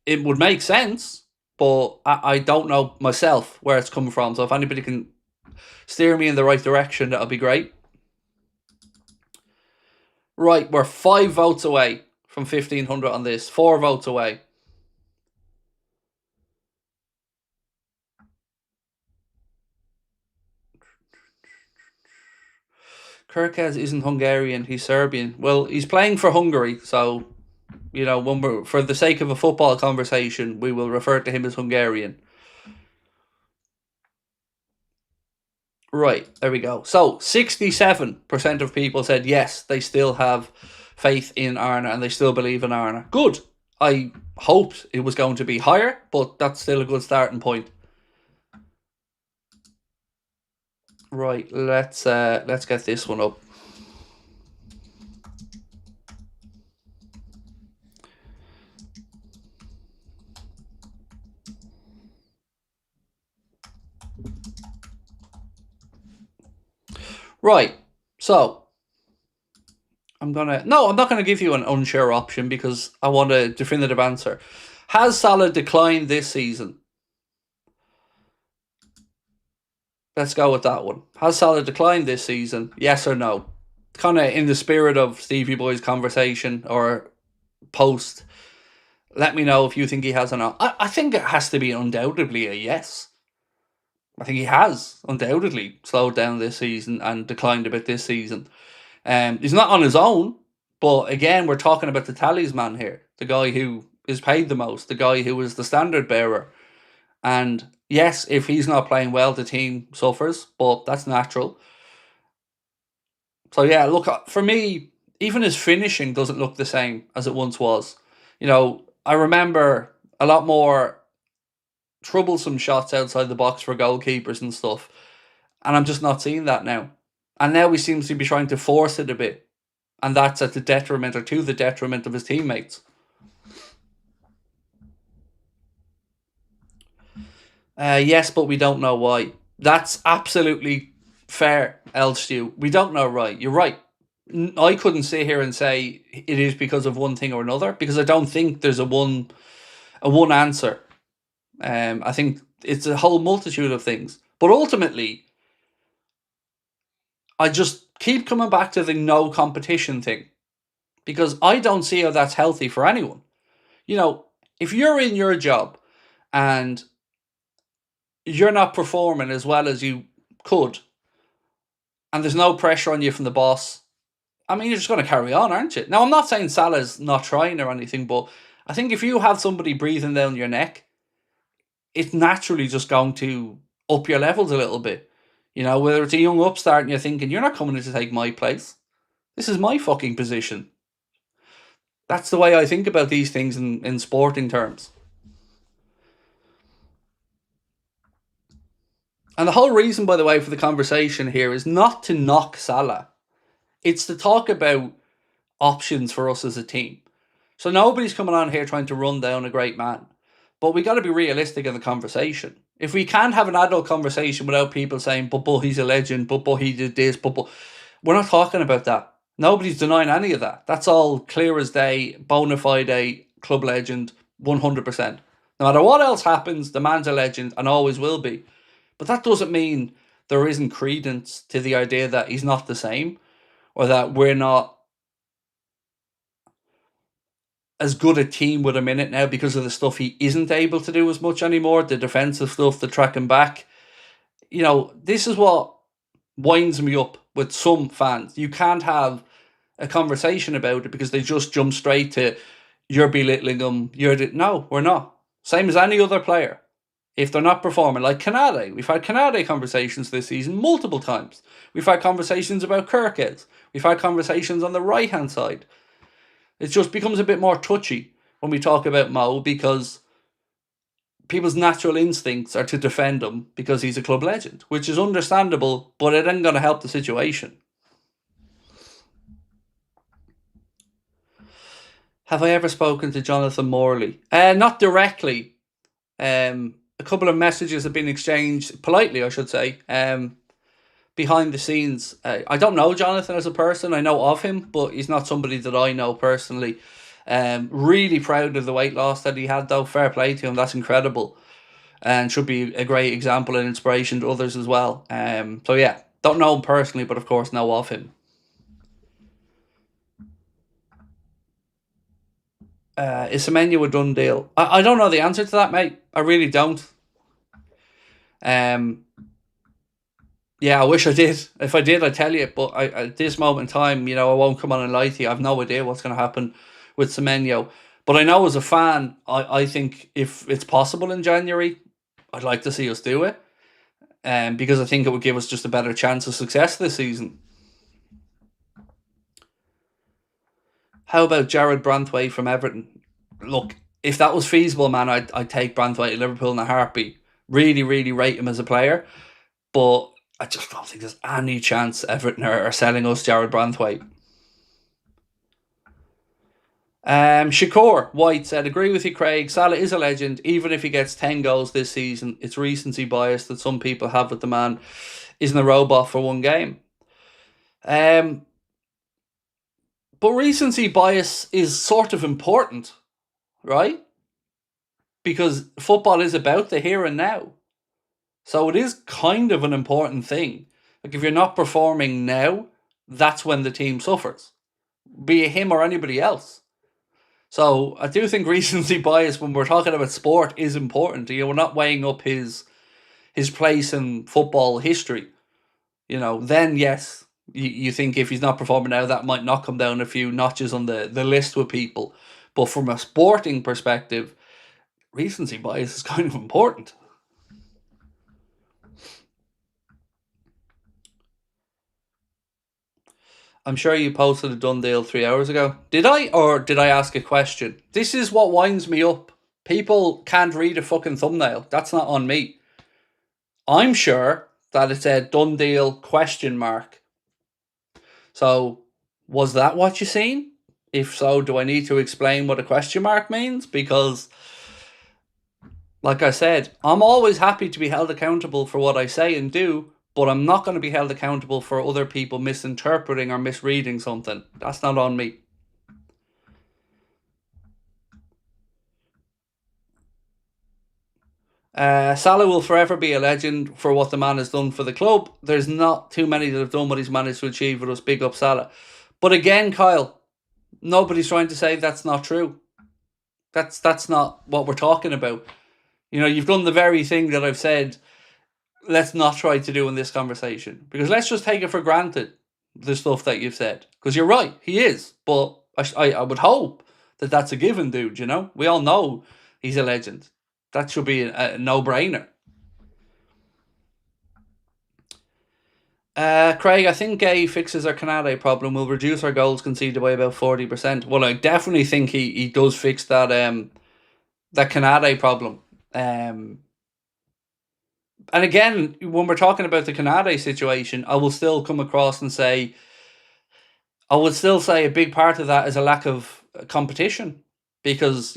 it would make sense, but I don't know myself where it's come from. So if anybody can steer me in the right direction, that'll be great. Right, we're 5 votes away from 1,500 on this. 4 votes away. Kirkez isn't Hungarian, he's Serbian. Well, he's playing for Hungary, so, you know, when we're, for the sake of a football conversation, we will refer to him as Hungarian. Right, there we go. So 67% of people said yes, they still have faith in Arna and they still believe in Arna. Good. I hoped it was going to be higher, but that's still a good starting point. Right, let's get this one up. Right, so I'm not gonna give you an unsure option because I want a definitive answer. Has Salah declined this season? Let's go with that one. Has Salah declined this season? Yes or no? Kind of in the spirit of Stevie Boy's conversation or post. Let me know if you think he has or not. I think it has to be undoubtedly a yes. I think he has undoubtedly slowed down this season and declined a bit this season. He's not on his own, but again, we're talking about the talisman here. The guy who is paid the most, the guy who is the standard bearer. And yes, if he's not playing well, the team suffers, but that's natural. So yeah, look, for me, even his finishing doesn't look the same as it once was. You know, I remember a lot more troublesome shots outside the box for goalkeepers and stuff. And I'm just not seeing that now. And now he seems to be trying to force it a bit. And that's at the detriment or to the detriment of his teammates. Yes, but we don't know why. That's absolutely fair, Elstew. We don't know right. You're right. I couldn't sit here and say it is because of one thing or another because I don't think there's a one answer. I think it's a whole multitude of things. But ultimately, I just keep coming back to the no competition thing because I don't see how that's healthy for anyone. You know, if you're in your job and you're not performing as well as you could and there's no pressure on you from the boss, I mean, you're just going to carry on, aren't you? Now, I'm not saying Salah's not trying or anything, but I think if you have somebody breathing down your neck, it's naturally just going to up your levels a little bit. You know, whether it's a young upstart and you're thinking, you're not coming in to take my place. This is my fucking position. That's the way I think about these things in sporting terms. And the whole reason, by the way, for the conversation here is not to knock Salah. It's to talk about options for us as a team. So nobody's coming on here trying to run down a great man. But we got to be realistic in the conversation. If we can't have an adult conversation without people saying, but he's a legend, but he did this, but we're not talking about that. Nobody's denying any of that. That's all clear as day, bona fide, club legend, 100%. No matter what else happens, the man's a legend and always will be. But that doesn't mean there isn't credence to the idea that he's not the same or that we're not as good a team with him in it now because of the stuff he isn't able to do as much anymore, the defensive stuff, the tracking back. You know, this is what winds me up with some fans. You can't have a conversation about it because they just jump straight to, you're belittling them. No, we're not. Same as any other player. If they're not performing, like Canade. We've had Canade conversations this season multiple times. We've had conversations about Kirkheads. We've had conversations on the right-hand side. It just becomes a bit more touchy when we talk about Mo because people's natural instincts are to defend him because he's a club legend, which is understandable, but it ain't going to help the situation. Have I ever spoken to Jonathan Morley? Not directly. A couple of messages have been exchanged, politely I should say, behind the scenes. I don't know Jonathan as a person. I know of him, but he's not somebody that I know personally. Really proud of the weight loss that he had, though. Fair play to him. That's incredible. And should be a great example and inspiration to others as well. So yeah, don't know him personally, but of course know of him. Is Semenyo a done deal? I don't know the answer to that, mate. I really don't. Yeah, I wish I did. If I did, I'd tell you. But at this moment in time, you know, I won't come on and lie to you. I have no idea what's going to happen with Semenyo. But I know as a fan, I think if it's possible in January, I'd like to see us do it. because I think it would give us just a better chance of success this season. How about Jared Branthwaite from Everton? Look, if that was feasible, man, I'd take Branthwaite to Liverpool in a heartbeat. Really, really rate him as a player. But I just don't think there's any chance Everton are selling us Jared Branthwaite. Shakur White said, agree with you, Craig. Salah is a legend. Even if he gets 10 goals this season, it's recency bias that some people have with the man isn't a robot for one game. But recency bias is sort of important, right? Because football is about the here and now. So it is kind of an important thing. Like, if you're not performing now, that's when the team suffers, be it him or anybody else. So I do think recency bias when we're talking about sport is important. We're not weighing up his place in football history. Then yes, you think if he's not performing now, that might not come down a few notches on the list with people. But from a sporting perspective, recency bias is kind of important. I'm sure you posted a done deal 3 hours ago. Did I? Or did I ask a question? This is what winds me up. People can't read a fucking thumbnail. That's not on me. I'm sure that it said done deal ? So, was that what you seen? If so, do I need to explain what a question mark means? Because, like I said, I'm always happy to be held accountable for what I say and do, but I'm not going to be held accountable for other people misinterpreting or misreading something. That's not on me. Salah will forever be a legend for what the man has done for the club. There's not too many that have done what he's managed to achieve with us. Big up Salah. But again, Kyle, nobody's trying to say that's not true. That's not what we're talking about. You've done the very thing that I've said let's not try to do in this conversation. Because let's just take it for granted, the stuff that you've said. Because you're right, he is. But I would hope that that's a given, dude, We all know he's a legend. That should be a no-brainer. Craig, I think Guéhi fixes our Canade problem. Will reduce our goals conceded by about 40%. Well, I definitely think he does fix that Canade problem. And again, when we're talking about the Canade situation, I will still come across and say, I would still say a big part of that is a lack of competition. Because,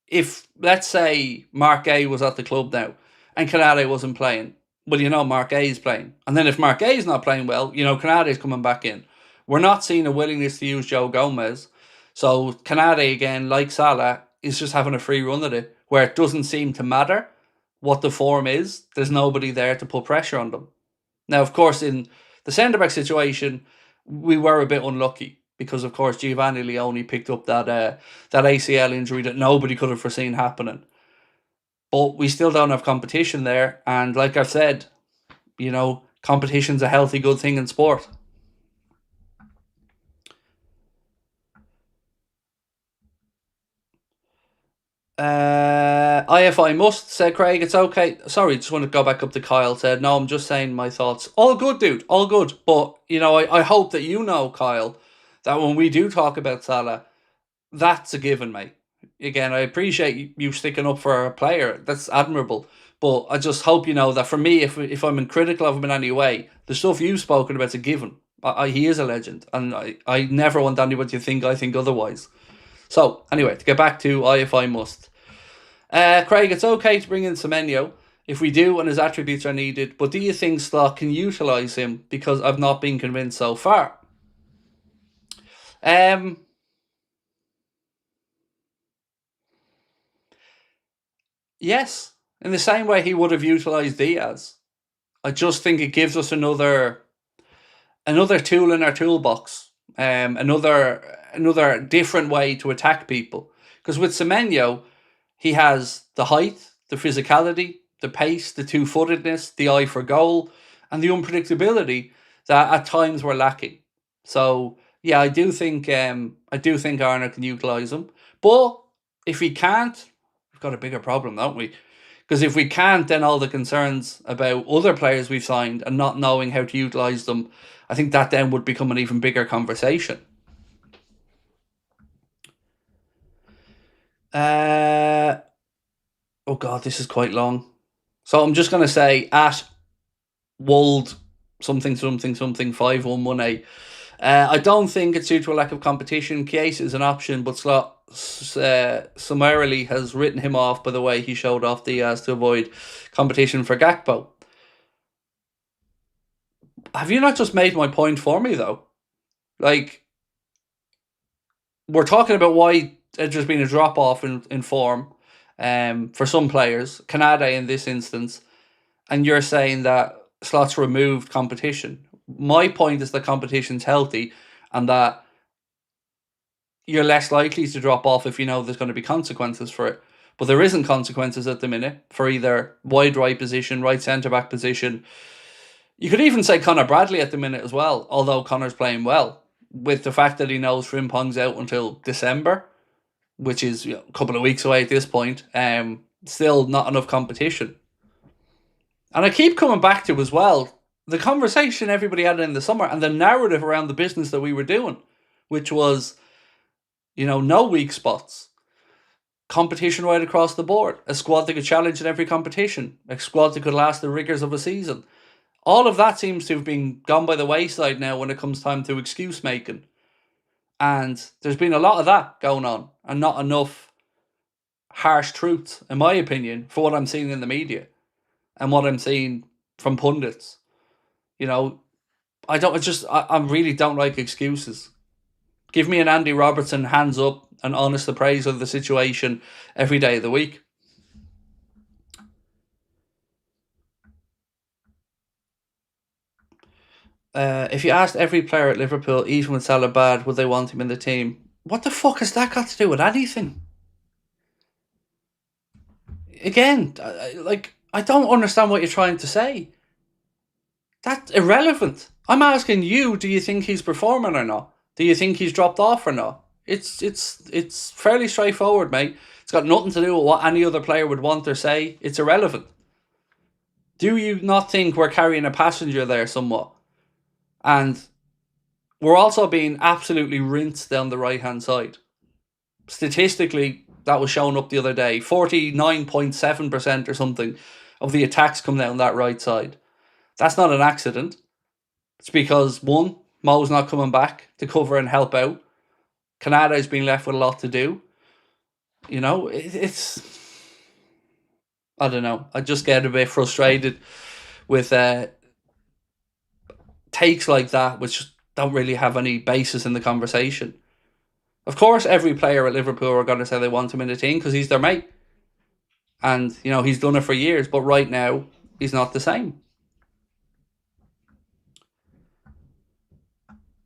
if, let's say, Marc Guéhi was at the club now and Canade wasn't playing, well, Marc Guéhi is playing. And then if Marc Guéhi is not playing well, Canade is coming back in. We're not seeing a willingness to use Joe Gomez. So Canade, again, like Salah, is just having a free run at it, where it doesn't seem to matter what the form is. There's nobody there to put pressure on them. Now, of course, in the centre-back situation, we were a bit unlucky. Because, of course, Giovanni Leone picked up that ACL injury that nobody could have foreseen happening. But we still don't have competition there. And like I've said, competition's a healthy, good thing in sport. IFI must, said Craig. It's okay. Sorry, just want to go back up to Kyle. Said, no, I'm just saying my thoughts. All good, dude. All good. But, I hope that Kyle, that when we do talk about Salah, that's a given, mate. Again, I appreciate you sticking up for a player. That's admirable. But I just hope that for me, if I'm critical of him in any way, the stuff you've spoken about is a given. He is a legend. And I never want anybody to think I think otherwise. So, anyway, to get back to IFI must. Craig, it's okay to bring in Semenyo if we do and his attributes are needed, but do you think Slot can utilise him? Because I've not been convinced so far. Yes, in the same way he would have utilised Diaz. I just think it gives us another tool in our toolbox. Another different way to attack people. Because with Semenyo, he has the height, the physicality, the pace, the two-footedness, the eye for goal, and the unpredictability that at times we're lacking. So yeah, I do think Arnold can utilise him. But if he can't, we've got a bigger problem, don't we? Because if we can't, then all the concerns about other players we've signed and not knowing how to utilise them, I think that then would become an even bigger conversation. Oh God, this is quite long. So I'm just going to say at Wold something 5118. I don't think it's due to a lack of competition. Case is an option, but Slot summarily has written him off by the way he showed off Diaz to avoid competition for Gakpo. Have you not just made my point for me, though? Like, we're talking about why there's been a drop-off in form for some players, Canada in this instance, and you're saying that Slot's removed competition. My point is that competition's healthy and that you're less likely to drop off if you know there's going to be consequences for it. But there isn't consequences at the minute for either wide right position, right centre-back position. You could even say Conor Bradley at the minute as well, although Conor's playing well. With the fact that he knows Frimpong's out until December, which is a couple of weeks away at this point, still not enough competition. And I keep coming back to as well, the conversation everybody had in the summer and the narrative around the business that we were doing, which was, no weak spots. Competition right across the board. A squad that could challenge in every competition. A squad that could last the rigours of a season. All of that seems to have been gone by the wayside now when it comes time to excuse making. And there's been a lot of that going on and not enough harsh truths, in my opinion, for what I'm seeing in the media and what I'm seeing from pundits. I really don't like excuses. Give me an Andy Robertson hands up and honest appraisal of the situation every day of the week. If you asked every player at Liverpool, even with Salah bad, would they want him in the team? What the fuck has that got to do with anything? Again, I don't understand what you're trying to say. That's irrelevant. I'm asking you, do you think he's performing or not? Do you think he's dropped off or not? It's fairly straightforward, mate. It's got nothing to do with what any other player would want or say. It's irrelevant. Do you not think we're carrying a passenger there somewhat? And we're also being absolutely rinsed down the right-hand side. Statistically, that was shown up the other day. 49.7% or something of the attacks come down that right side. That's not an accident. It's because, one, Mo's not coming back to cover and help out. Canada's been left with a lot to do. It's... I don't know. I just get a bit frustrated with takes like that, which don't really have any basis in the conversation. Of course, every player at Liverpool are going to say they want him in the team because he's their mate. And, he's done it for years. But right now, he's not the same.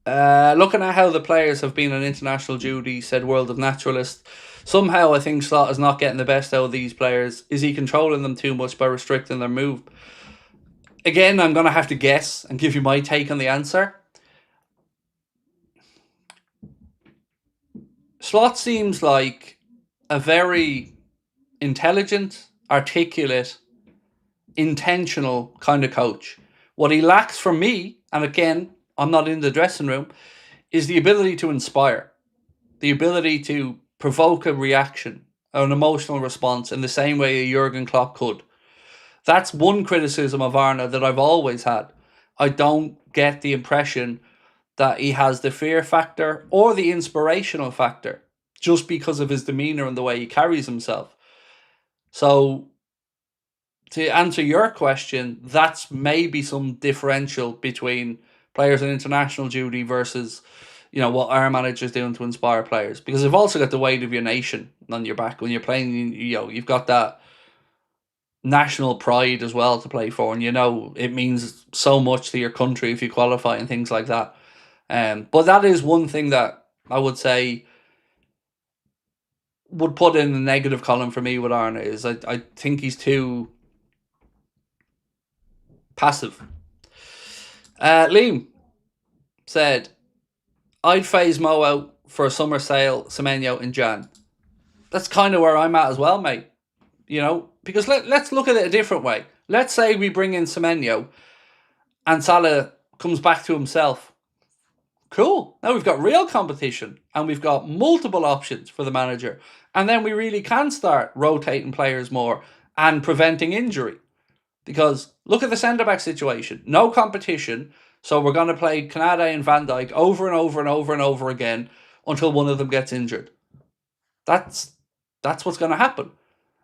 Looking at how the players have been on international duty, said World of Naturalist, somehow I think Slot is not getting the best out of these players. Is he controlling them too much by restricting their move? Again, I'm going to have to guess and give you my take on the answer. Slot seems like a very intelligent, articulate, intentional kind of coach. What he lacks for me, and again, I'm not in the dressing room, is the ability to inspire. The ability to provoke a reaction, an emotional response in the same way a Jurgen Klopp could. That's one criticism of Arne that I've always had. I don't get the impression that he has the fear factor or the inspirational factor just because of his demeanour and the way he carries himself. So, to answer your question, that's maybe some differential between players on international duty versus, what our manager's doing to inspire players. Because you've also got the weight of your nation on your back when you're playing. You've got that national pride as well to play for, and it means so much to your country if you qualify and things like that. But that is one thing that I would say would put in the negative column for me with Arne is I think he's too passive. Liam said, I'd phase Mo out for a summer sale, Semenyo in Jan. That's kind of where I'm at as well, mate. Because let's look at it a different way. Let's say we bring in Semenyo and Salah comes back to himself. Cool. Now we've got real competition and we've got multiple options for the manager. And then we really can start rotating players more and preventing injury. Because look at the centre-back situation. No competition. So we're going to play Canade and Van Dijk over and over and over and over again until one of them gets injured. That's what's going to happen.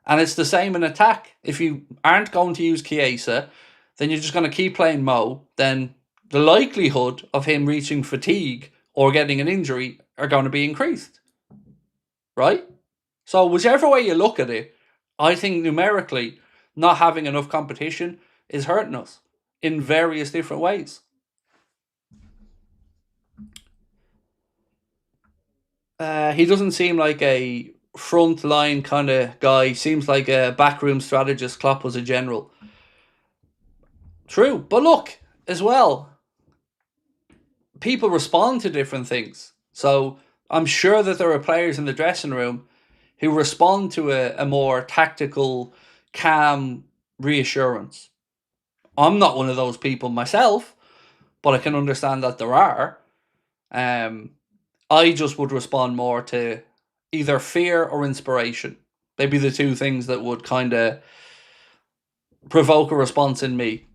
And it's the same in attack. If you aren't going to use Chiesa, then you're just going to keep playing Mo. Then the likelihood of him reaching fatigue or getting an injury are going to be increased. Right? So whichever way you look at it, I think numerically not having enough competition is hurting us in various different ways. He doesn't seem like a front line kind of guy. Seems like a backroom strategist. Klopp was a general. True. But look, as well, people respond to different things. So I'm sure that there are players in the dressing room who respond to a more tactical, calm reassurance. I'm not one of those people myself, but I can understand that there are. I just would respond more to either fear or inspiration. They'd be the two things that would kind of provoke a response in me.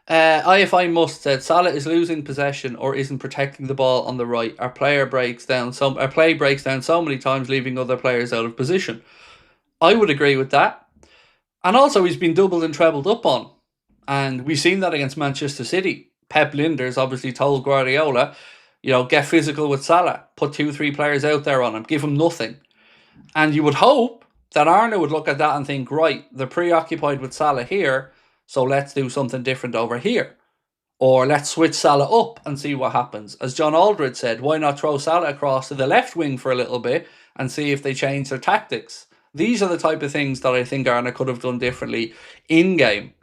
IFI Must said Salah is losing possession or isn't protecting the ball on the right. Our play breaks down so many times, leaving other players out of position. I would agree with that. And also he's been doubled and trebled up on. And we've seen that against Manchester City. Pep Linders obviously told Guardiola, get physical with Salah. Put 2-3 players out there on him. Give him nothing. And you would hope that Arne would look at that and think, right, they're preoccupied with Salah here, so let's do something different over here. Or let's switch Salah up and see what happens. As John Aldred said, why not throw Salah across to the left wing for a little bit and see if they change their tactics? These are the type of things that I think Arne could have done differently in-game.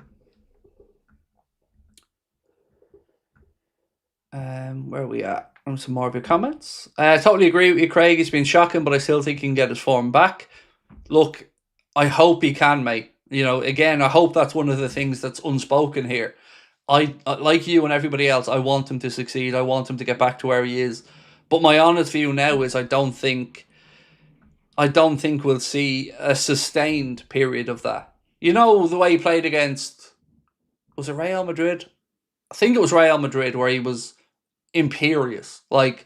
Where are we at? Some more of your comments. I totally agree with you, Craig. It's been shocking, but I still think he can get his form back. Look, I hope he can, mate. Again, I hope that's one of the things that's unspoken here. I like you and everybody else, I want him to succeed. I want him to get back to where he is. But my honest view now is I don't think we'll see a sustained period of that. The way he played against, was it Real Madrid? I think it was Real Madrid, where he was imperious, like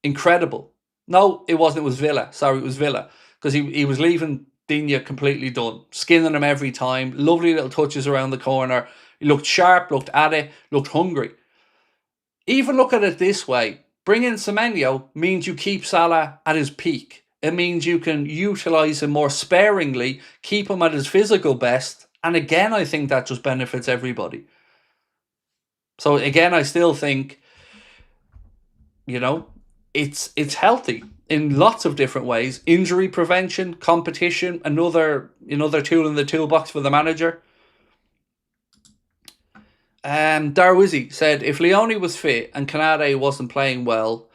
incredible. No, it wasn't. It was Villa. Sorry, it was Villa, because he was leaving Digne completely done, skinning him every time. Lovely little touches around the corner. He looked sharp, looked at it, looked hungry. Even look at it this way: bringing Semenyo means you keep Salah at his peak. It means you can utilise him more sparingly, keep him at his physical best, and again, I think that just benefits everybody. So again, I still think, it's healthy in lots of different ways. Injury prevention, competition, another tool in the toolbox for the manager. Darwizzi said, if Leone was fit and Canade wasn't playing well,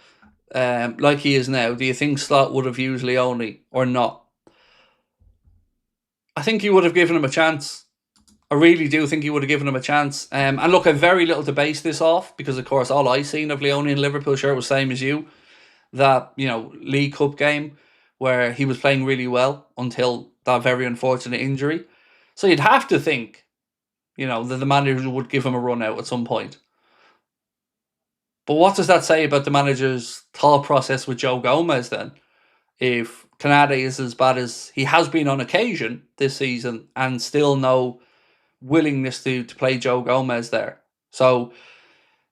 like he is now, do you think Slot would have used Leone or not? I think he would have given him a chance. I really do think he would have given him a chance. And look, I've very little to base this off, because of course all I seen of Leone in Liverpool shirt was same as you. That, League Cup game where he was playing really well until that very unfortunate injury. So you'd have to think, that the manager would give him a run out at some point. But what does that say about the manager's thought process with Joe Gomez then? If Canade is as bad as he has been on occasion this season and still no willingness to play Joe Gomez there. So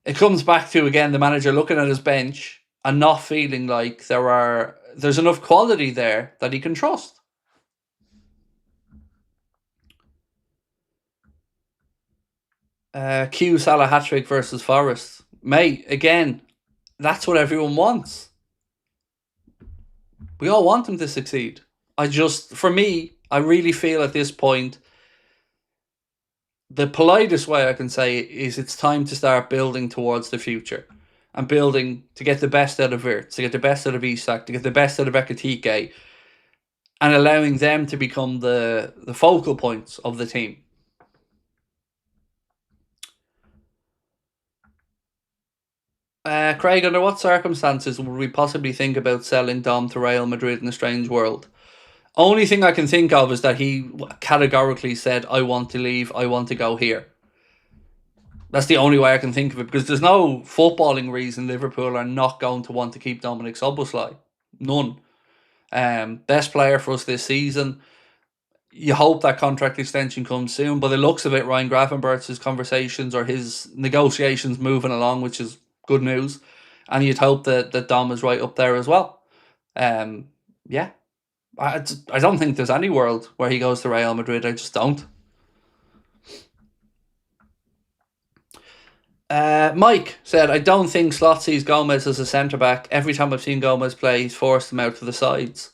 it comes back to, again, the manager looking at his bench and not feeling like there's enough quality there that he can trust. Q Salah hat-trick versus Forest. Mate, again, that's what everyone wants. We all want him to succeed. For me, I really feel at this point, the politest way I can say it is it's time to start building towards the future. And building to get the best out of Wirtz, to get the best out of Isak, to get the best out of Ekitike. and allowing them to become the focal points of the team. Craig, under what circumstances would we possibly think about selling Dom to Real Madrid in a strange world? Only thing I can think of is that he categorically said, I want to leave, I want to go here. That's the only way I can think of it, because there's no footballing reason Liverpool are not going to want to keep Dominic Szoboszlai. None. Best player for us this season. You hope that contract extension comes soon, but the looks of it, Ryan Gravenberch's conversations or his negotiations moving along, which is good news. And you'd hope that Dom is right up there as well. Yeah. I don't think there's any world where he goes to Real Madrid. I just don't. Mike said, I don't think Slot sees Gomez as a centre-back. Every time I've seen Gomez play, he's forced him out to the sides.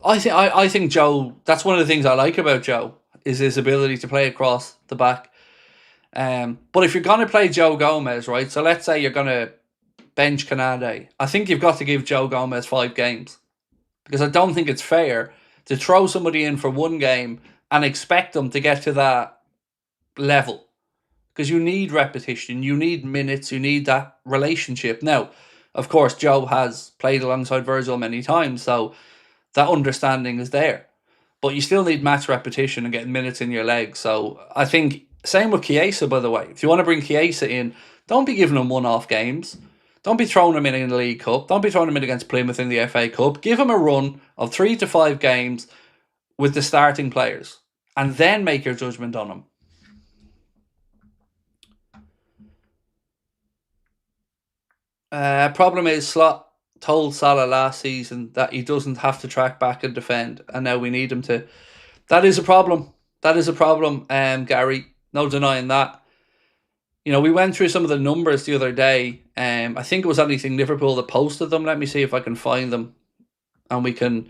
I think Joe, that's one of the things I like about Joe, is his ability to play across the back. But if you're going to play Joe Gomez, right, so let's say you're going to bench Canade, I think you've got to give Joe Gomez 5 games. Because I don't think it's fair to throw somebody in for 1 game and expect them to get to that level. Because you need repetition, you need minutes, you need that relationship. Now, of course, Joe has played alongside Virgil many times, so that understanding is there. But you still need match repetition and getting minutes in your legs. So I think, same with Chiesa, by the way. If you want to bring Chiesa in, don't be giving him one-off games. Don't be throwing him in the League Cup. Don't be throwing him in against Plymouth in the FA Cup. Give him a run of 3 to 5 games with the starting players. And then make your judgment on him. Problem is, Slot told Salah last season that he doesn't have to track back and defend, and now we need him to. That is a problem. That is a problem, Gary. No denying that. You know, we went through some of the numbers the other day. I think it was Anything Liverpool that posted them. Let me see if I can find them, and we can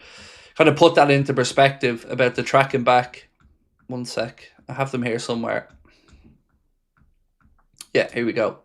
kind of put that into perspective about the tracking back. 1 sec. I have them here somewhere. Yeah, here we go.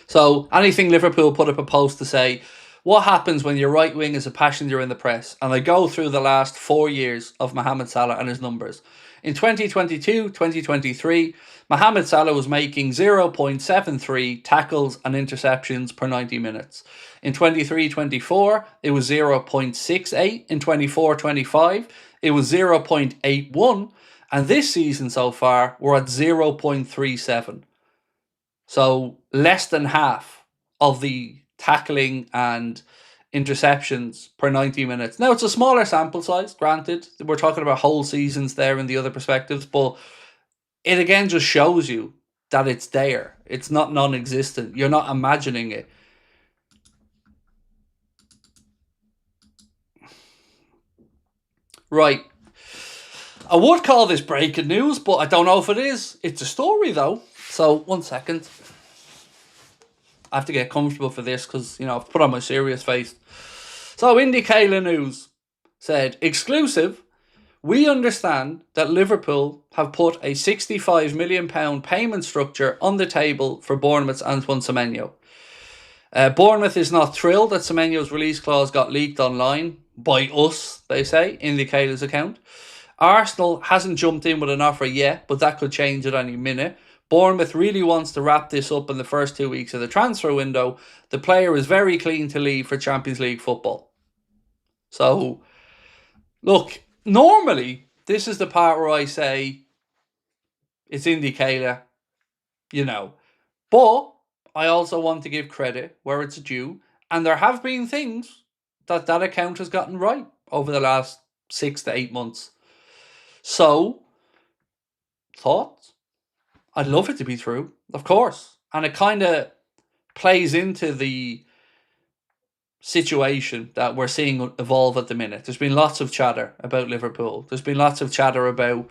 So, Anything Liverpool put up a post to say, what happens when your right wing is a passenger in the press? And they go through the last 4 years of Mohamed Salah and his numbers. In 2022-2023, Mohamed Salah was making 0.73 tackles and interceptions per 90 minutes. In 23-24, it was 0.68. In 24-25, it was 0.81. And this season so far, we're at 0.37. So less than half of the tackling and interceptions per 90 minutes. Now, it's a smaller sample size, granted. We're talking about whole seasons there in the other perspectives, but it again just shows you that it's there. It's not non-existent. You're not imagining it. Right. I would call this breaking news, but I don't know if it is. It's a story, though. So, 1 second. I have to get comfortable for this because, you know, I've put on my serious face. So, Independent News said, exclusive, we understand that Liverpool have put a £65 million payment structure on the table for Bournemouth's Antoine Semenyo. Bournemouth is not thrilled that Semenyo's release clause got leaked online by us, they say, in the Kayla's account. Arsenal hasn't jumped in with an offer yet, but that could change at any minute. Bournemouth really wants to wrap this up in the first 2 weeks of the transfer window. The player is very keen to leave for Champions League football. So, look, normally, this is the part where I say, it's indicator, you know. But I also want to give credit where it's due. And there have been things that account has gotten right over the last 6 to 8 months. So, thoughts? I'd love it to be true, of course. And it kind of plays into the situation that we're seeing evolve at the minute. There's been lots of chatter about Liverpool. There's been lots of chatter about,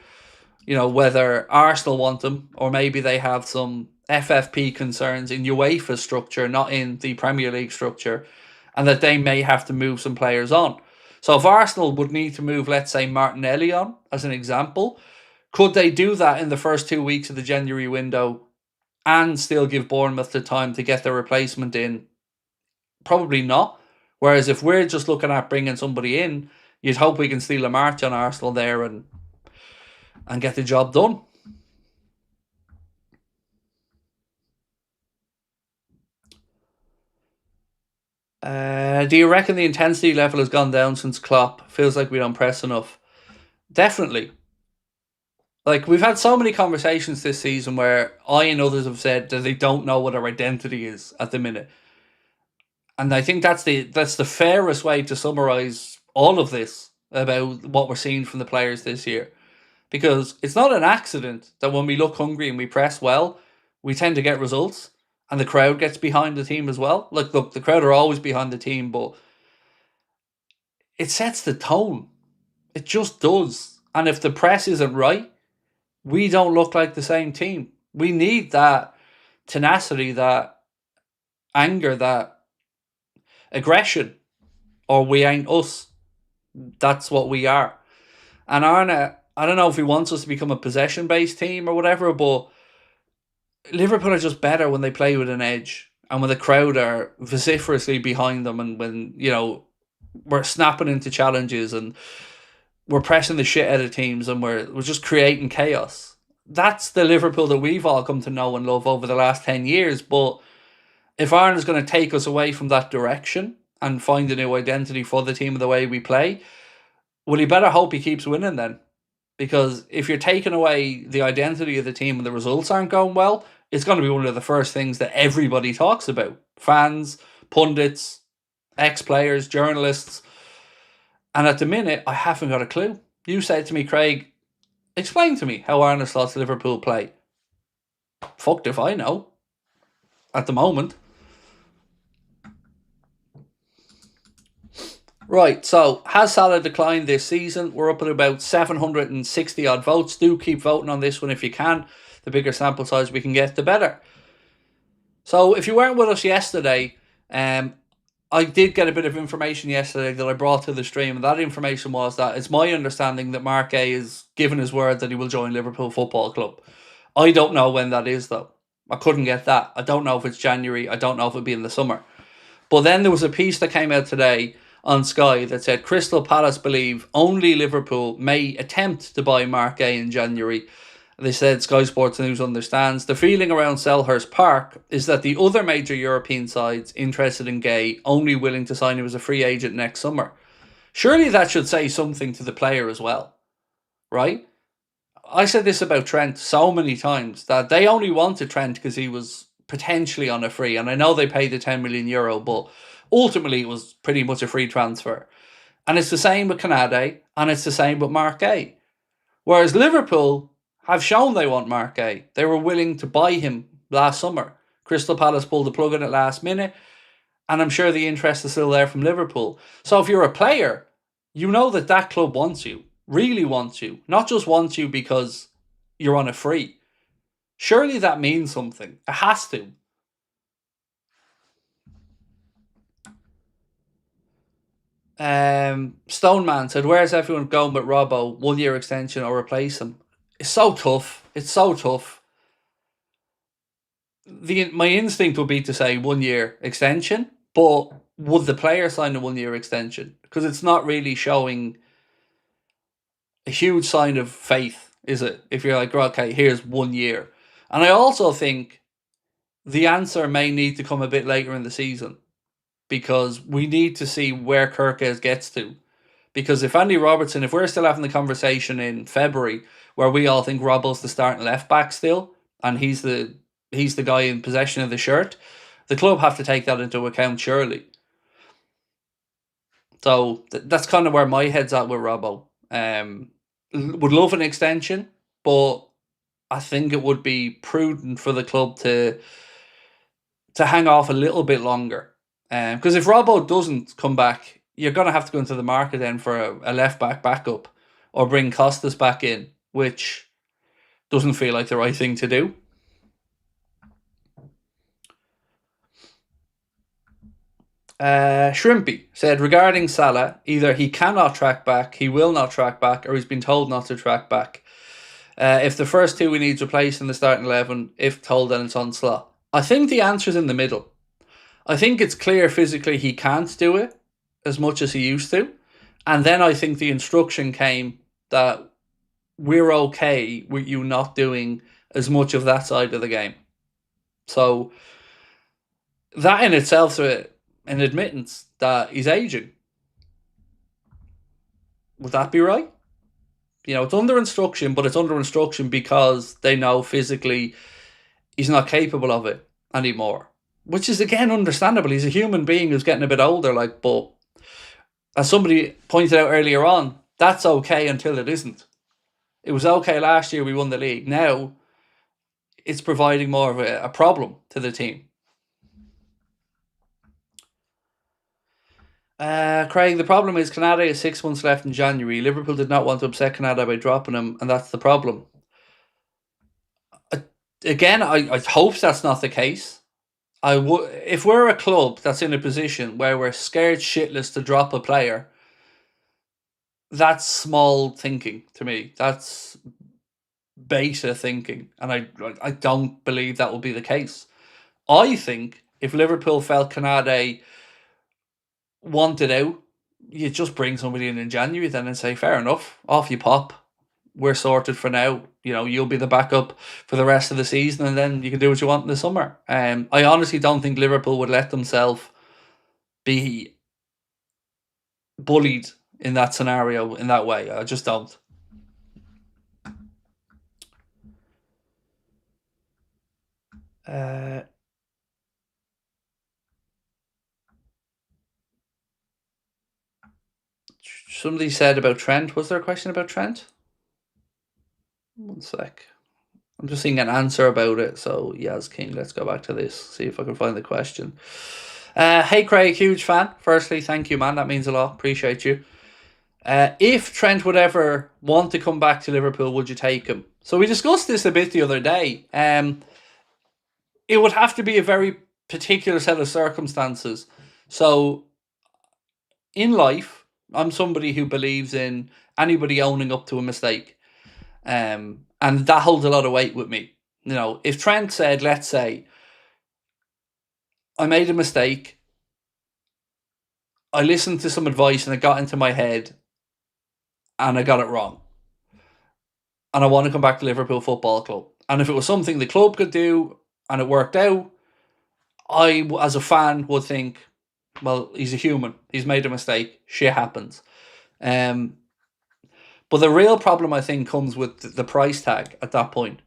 you know, whether Arsenal want them or maybe they have some FFP concerns in UEFA structure, not in the Premier League structure, and that they may have to move some players on. So if Arsenal would need to move, let's say, Martinelli on, as an example, could they do that in the first 2 weeks of the January window and still give Bournemouth the time to get their replacement in? Probably not. Whereas if we're just looking at bringing somebody in, you'd hope we can steal a march on Arsenal there and get the job done. Do you reckon the intensity level has gone down since Klopp? Feels like we don't press enough. Definitely. Like, we've had so many conversations this season where I and others have said that they don't know what our identity is at the minute. And I think that's the fairest way to summarise all of this about what we're seeing from the players this year. Because it's not an accident that when we look hungry and we press well, we tend to get results. And the crowd gets behind the team as well. Look, the crowd are always behind the team, but it sets the tone. It just does. And if the press isn't right, we don't look like the same team. We need that tenacity, that anger, that aggression, or we ain't us. That's what we are. And Arne, I don't know if he wants us to become a possession-based team or whatever, but Liverpool are just better when they play with an edge and when the crowd are vociferously behind them, and when, you know, we're snapping into challenges and we're pressing the shit out of teams and we're just creating chaos. That's the Liverpool that we've all come to know and love over the last 10 years. But if Ireland's going to take us away from that direction and find a new identity for the team and the way we play, well, you better hope he keeps winning then. Because if you're taking away the identity of the team and the results aren't going well, it's going to be one of the first things that everybody talks about. Fans, pundits, ex-players, journalists. And at the minute, I haven't got a clue. You said to me, Craig, explain to me how Arne Slot's Liverpool play. Fucked if I know. At the moment. Right, so has Salah declined this season? We're up at about 760 odd votes. Do keep voting on this one if you can. The bigger sample size we can get, the better. So if you weren't with us yesterday, I did get a bit of information yesterday that I brought to the stream, and that information was that it's my understanding that Marc Guéhi has given his word that he will join Liverpool Football Club. I don't know when that is, though. I couldn't get that. I don't know if it's January. I don't know if it'll be in the summer. But then there was a piece that came out today on Sky that said Crystal Palace believe only Liverpool may attempt to buy Marc Guéhi in January. They said Sky Sports News understands the feeling around Selhurst Park is that the other major European sides interested in Guéhi only willing to sign him as a free agent next summer. Surely that should say something to the player as well, right? I said this about Trent so many times, that they only wanted Trent because he was potentially on a free, and I know they paid the €10 million, but ultimately it was pretty much a free transfer. And it's the same with Canade, and it's the same with Marc Guéhi. Whereas Liverpool have shown they want Marc Guéhi. They were willing to buy him last summer. Crystal Palace pulled the plug on it last minute, and I'm sure the interest is still there from Liverpool. So if you're a player, you know that that club wants you, really wants you, not just wants you because you're on a free. Surely that means something. It has to. Stoneman said, where's everyone going with Robbo? 1 year extension or replace him? It's so tough. It's so tough. My instinct would be to say 1 year extension, but would the player sign a 1 year extension? Because it's not really showing a huge sign of faith, is it? If you're like, okay, here's 1 year. And I also think the answer may need to come a bit later in the season, because we need to see where Kirkes gets to. Because if Andy Robertson, if we're still having the conversation in February where we all think Robbo's the starting left back still, and he's the guy in possession of the shirt, the club have to take that into account, surely. So that's kind of where my head's at with Robbo. Would love an extension, but I think it would be prudent for the club to hang off a little bit longer. Because if Robbo doesn't come back, you're going to have to go into the market then for a left back backup, or bring Costas back in, which doesn't feel like the right thing to do. Shrimpy said, regarding Salah, either he cannot track back, he will not track back, or he's been told not to track back. If the first two we need replaced in the starting 11, if told, then it's on Slot. I think the answer's in the middle. I think it's clear physically he can't do it, as much as he used to. And then I think the instruction came that we're okay with you not doing as much of that side of the game. So that in itself is an admittance that he's aging. Would that be right? You know, it's under instruction, but it's under instruction because they know physically he's not capable of it anymore. Which is, again, understandable. He's a human being who's getting a bit older, but as somebody pointed out earlier on, that's okay until it isn't. It was okay last year, we won the league. Now, it's providing more of a problem to the team. Craig, the problem is Canada is 6 months left in January. Liverpool did not want to upset Canada by dropping him, and that's the problem. Again, I hope that's not the case. If we're a club that's in a position where we're scared shitless to drop a player, that's small thinking to me. That's beta thinking, and I don't believe that will be the case. I think if Liverpool felt Canada wanted out, you just bring somebody in January then and say, fair enough, off you pop. We're sorted for now. You know, you'll be the backup for the rest of the season, and then you can do what you want in the summer. I honestly don't think Liverpool would let themselves be bullied in that scenario in that way. I just don't. Somebody said about Trent. Was there a question about Trent? One sec. I'm just seeing an answer about it. So, Yaz King, let's go back to this. See if I can find the question. Hey, Craig, huge fan. Firstly, thank you, man. That means a lot. Appreciate you. If Trent would ever want to come back to Liverpool, would you take him? So we discussed this a bit the other day. It would have to be a very particular set of circumstances. So in life, I'm somebody who believes in anybody owning up to a mistake. And that holds a lot of weight with me. You know, if Trent said, let's say, I made a mistake, I listened to some advice and it got into my head and I got it wrong, and I want to come back to Liverpool Football Club, and if it was something the club could do and it worked out, I, as a fan, would think, well, he's a human. He's made a mistake. Shit happens. But the real problem, I think, comes with the price tag at that point.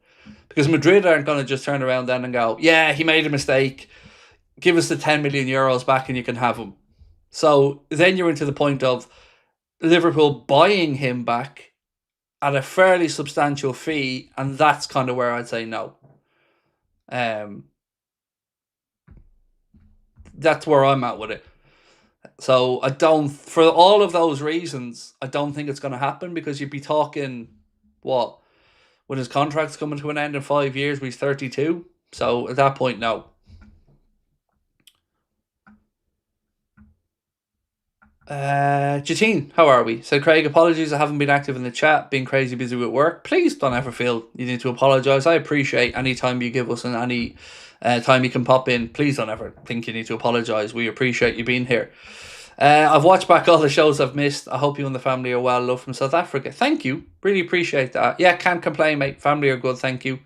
Because Madrid aren't going to just turn around then and go, yeah, he made a mistake. Give us the 10 million euros back and you can have him. So then you're into the point of Liverpool buying him back at a fairly substantial fee. And that's kind of where I'd say no. That's where I'm at with it. So I don't, for all of those reasons, I don't think it's going to happen, because you'd be talking, what, when his contract's coming to an end in 5 years, he's 32. So at that point, no. Jatine, how are we? Said Craig, apologies, I haven't been active in the chat, being crazy busy with work. Please don't ever feel you need to apologise. I appreciate any time you give us and any time you can pop in. Please don't ever think you need to apologise. We appreciate you being here. I've watched back all the shows I've missed. I hope you and the family are well. Love from South Africa. Thank you. Really appreciate that. Yeah, can't complain, mate. Family are good. Thank you.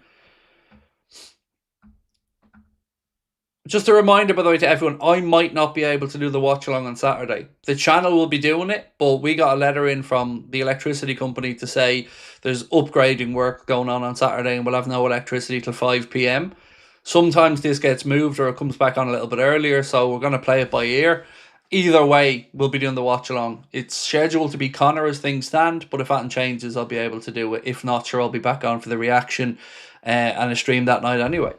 Just a reminder, by the way, to everyone, I might not be able to do the watch along on Saturday. The channel will be doing it, but we got a letter in from the electricity company to say there's upgrading work going on Saturday and we'll have no electricity till 5 p.m. Sometimes this gets moved or it comes back on a little bit earlier, so we're going to play it by ear. Either way, we'll be doing the watch along. It's scheduled to be Connor as things stand, but if that changes, I'll be able to do it. If not, sure, I'll be back on for the reaction and a stream that night anyway.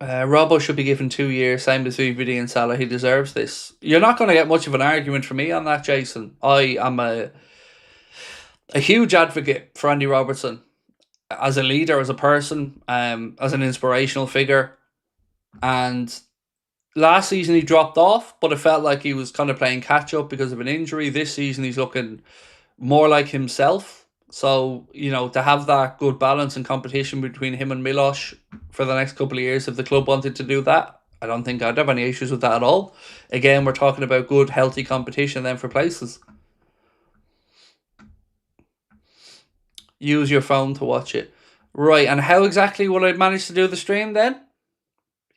Robbo should be given 2 years, same as VVD and Salah. He deserves this. You're not going to get much of an argument from me on that, Jason. I am a huge advocate for Andy Robertson as a leader, as a person, as an inspirational figure. And last season he dropped off, but it felt like he was kind of playing catch up because of an injury. This season he's looking more like himself. So, you know, to have that good balance and competition between him and Milos for the next couple of years if the club wanted to do that. I don't think I'd have any issues with that at all. Again, we're talking about good, healthy competition then for places. Use your phone to watch it. Right, and how exactly will I manage to do the stream then?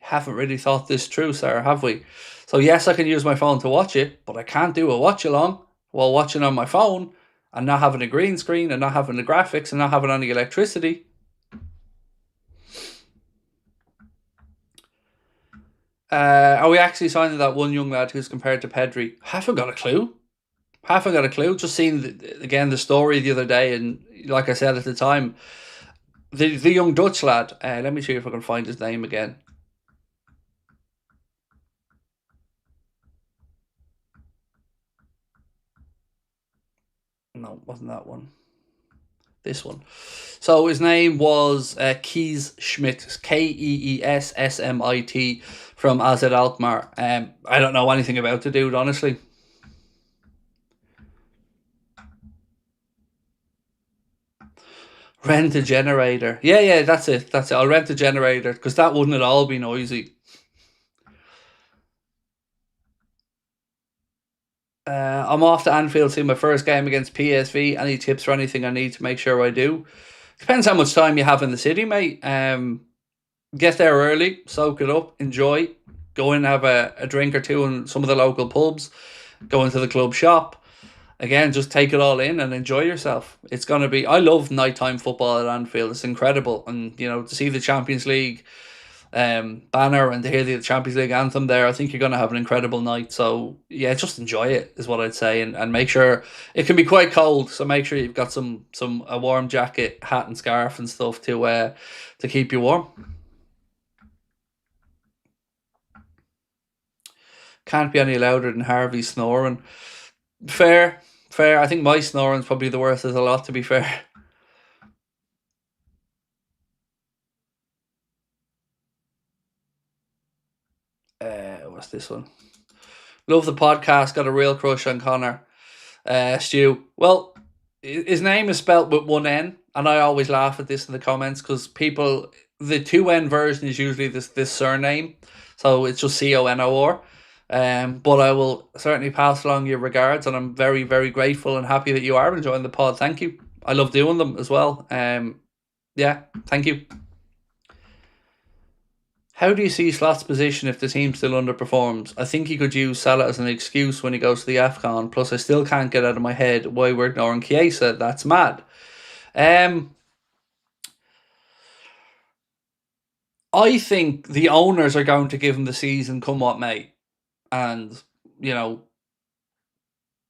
Haven't really thought this through, sir, have we? So yes, I can use my phone to watch it, but I can't do a watch along while watching on my phone and not having a green screen and not having the graphics and not having any electricity. Are we actually signing that one young lad who's compared to Pedri? Haven't got a clue. Just seen, again, the story the other day, and like I said at the time, the young Dutch lad, let me see if I can find his name again. No, wasn't that one. This one. So his name was Kees Schmidt, Keessmit, from AZ Alkmaar. I don't know anything about the dude, honestly. Rent a generator. Yeah, that's it. I'll rent a generator, because that wouldn't at all be noisy. I'm off to Anfield to see my first game against PSV. Any tips for anything I need to make sure I do? Depends how much time you have in the city, mate. Get there early, soak it up, enjoy. Go in and have a drink or two in some of the local pubs. Go into the club shop. Again, just take it all in and enjoy yourself. It's going to be... I love nighttime football at Anfield. It's incredible. And, to see the Champions League banner and to hear the Champions League anthem there, I think you're going to have an incredible night. So, yeah, just enjoy it is what I'd say. And make sure... It can be quite cold, so make sure you've got a warm jacket, hat and scarf and stuff to keep you warm. Can't be any louder than Harvey snoring. Fair. I think my snoring's probably the worst of the lot, to be fair. What's this one? Love the podcast. Got a real crush on Connor. Stu. Well, his name is spelt with one N, and I always laugh at this in the comments because people, the 2N version is usually this surname, so it's just Conor. But I will certainly pass along your regards, and I'm very, very grateful and happy that you are enjoying the pod. Thank you. I love doing them as well. Yeah, thank you. How do you see Slot's position if the team still underperforms? I think he could use Salah as an excuse when he goes to the AFCON. Plus, I still can't get out of my head why we're ignoring Chiesa. That's mad. I think the owners are going to give him the season come what may. And,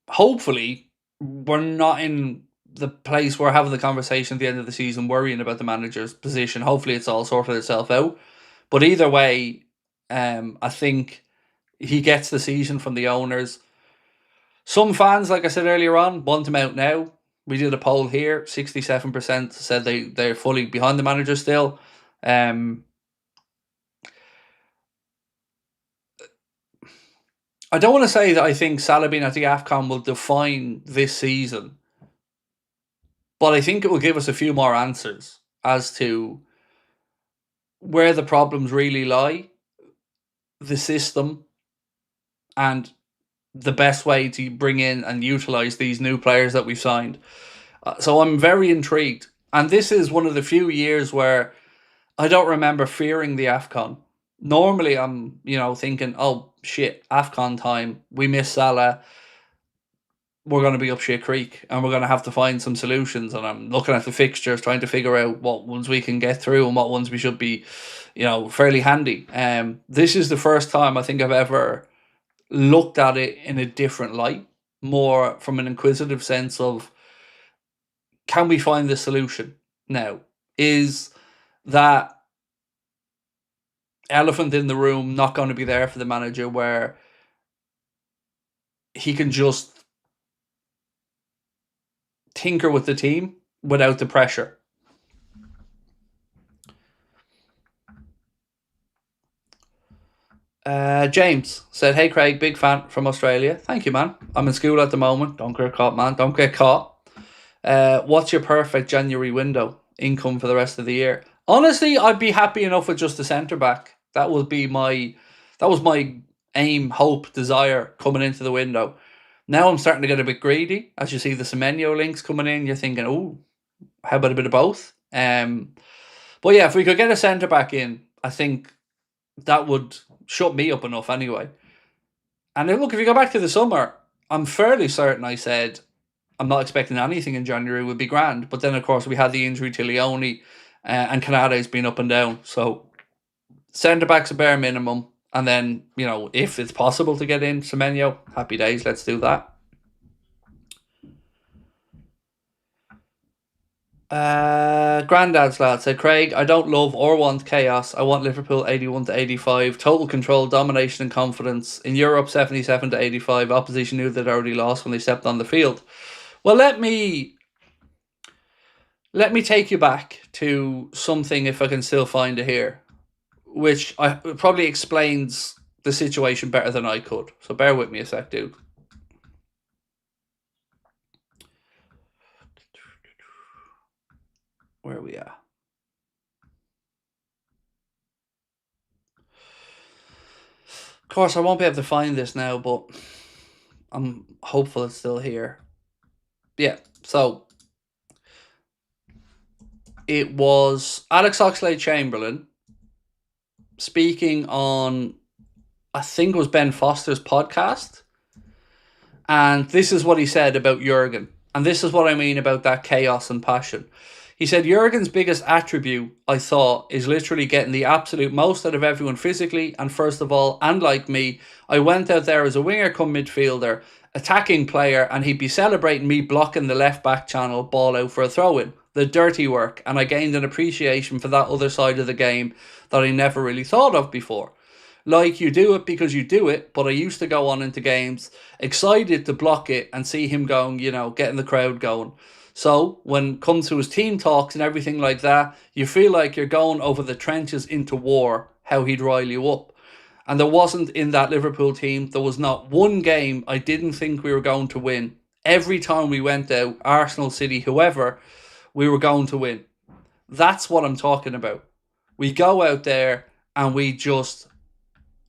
hopefully we're not in the place where having the conversation at the end of the season worrying about the manager's position. Hopefully it's all sorted itself out. But either way, I think he gets the season from the owners. Some fans, like I said earlier on, want him out now. We did a poll here. 67% said they're fully behind the manager still. I don't want to say that I think Salah being at the AFCON will define this season, but I think it will give us a few more answers as to where the problems really lie, the system, and the best way to bring in and utilise these new players that we've signed. So I'm very intrigued. And this is one of the few years where I don't remember fearing the AFCON. Normally I'm, thinking, oh, shit, AFCON time, we miss Salah, we're going to be up shit creek and we're going to have to find some solutions. And I'm looking at the fixtures, trying to figure out what ones we can get through and what ones we should be, fairly handy. This is the first time I think I've ever looked at it in a different light, more from an inquisitive sense of, can we find the solution now? Is that elephant in the room not going to be there for the manager where he can just tinker with the team without the pressure? James said, hey Craig, big fan from Australia. Thank you, man. I'm in school at the moment. Don't get caught, man. Don't get caught. What's your perfect January window income for the rest of the year? Honestly, I'd be happy enough with just a centre back. That was my aim, hope, desire coming into the window. Now I'm starting to get a bit greedy. As you see the Semenyo links coming in, you're thinking, oh, how about a bit of both? But yeah, if we could get a centre back in, I think that would shut me up enough anyway. And then look, if you go back to the summer, I'm fairly certain I said I'm not expecting anything in January would be grand. But then, of course, we had the injury to Leone, and Canade's been up and down. So centre back's a bare minimum. And then, you know, if it's possible to get in Semenyo, happy days, let's do that. Grandad's lad said, Craig, I don't love or want chaos. I want Liverpool 81 to 85. Total control, domination and confidence. In Europe, 77 to 85. Opposition knew they'd already lost when they stepped on the field. Well, let me take you back to something, if I can still find it here, which probably explains the situation better than I could. So bear with me a sec, dude. Where are we at? Of course, I won't be able to find this now, but I'm hopeful it's still here. Yeah, so it was Alex Oxlade-Chamberlain speaking on, I think it was Ben Foster's podcast. And this is what he said about Jurgen. And this is what I mean about that chaos and passion. He said, Jurgen's biggest attribute, I thought, is literally getting the absolute most out of everyone physically. And first of all, and like me, I went out there as a winger come midfielder, attacking player, and he'd be celebrating me blocking the left back channel ball out for a throw-in. The dirty work. And I gained an appreciation for that other side of the game that I never really thought of before. Like, you do it because you do it, but I used to go on into games excited to block it and see him going, you know, getting the crowd going. So when it comes to his team talks and everything like that, you feel like you're going over the trenches into war, how he'd rile you up. And there wasn't in that Liverpool team, there was not one game I didn't think we were going to win. Every time we went out, Arsenal, City, whoever, we were going to win. That's what I'm talking about. We go out there and we just...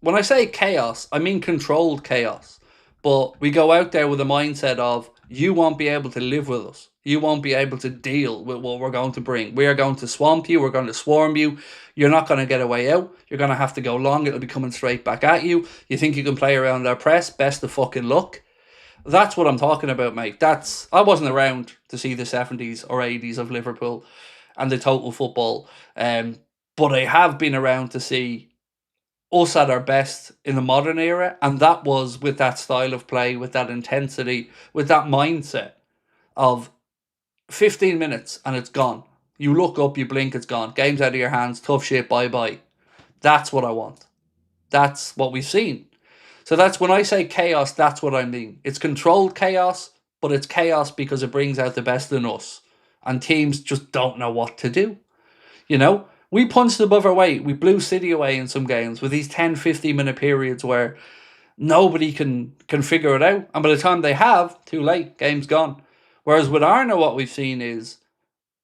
When I say chaos, I mean controlled chaos. But we go out there with a mindset of, you won't be able to live with us. You won't be able to deal with what we're going to bring. We are going to swamp you. We're going to swarm you. You're not going to get a way out. You're going to have to go long. It'll be coming straight back at you. You think you can play around our press? Best of fucking luck. That's what I'm talking about, mate. I wasn't around to see the 70s or 80s of Liverpool and the total football. But I have been around to see us at our best in the modern era, and that was with that style of play, with that intensity, with that mindset of 15 minutes and it's gone. You look up, you blink, it's gone. Game's out of your hands, tough shit, bye-bye. That's what I want. That's what we've seen. So that's when I say chaos, that's what I mean. It's controlled chaos, but it's chaos because it brings out the best in us. And teams just don't know what to do. You know? We punched above our weight. We blew City away in some games with these 10, 15-minute periods where nobody can figure it out. And by the time they have, too late. Game's gone. Whereas with Arna, what we've seen is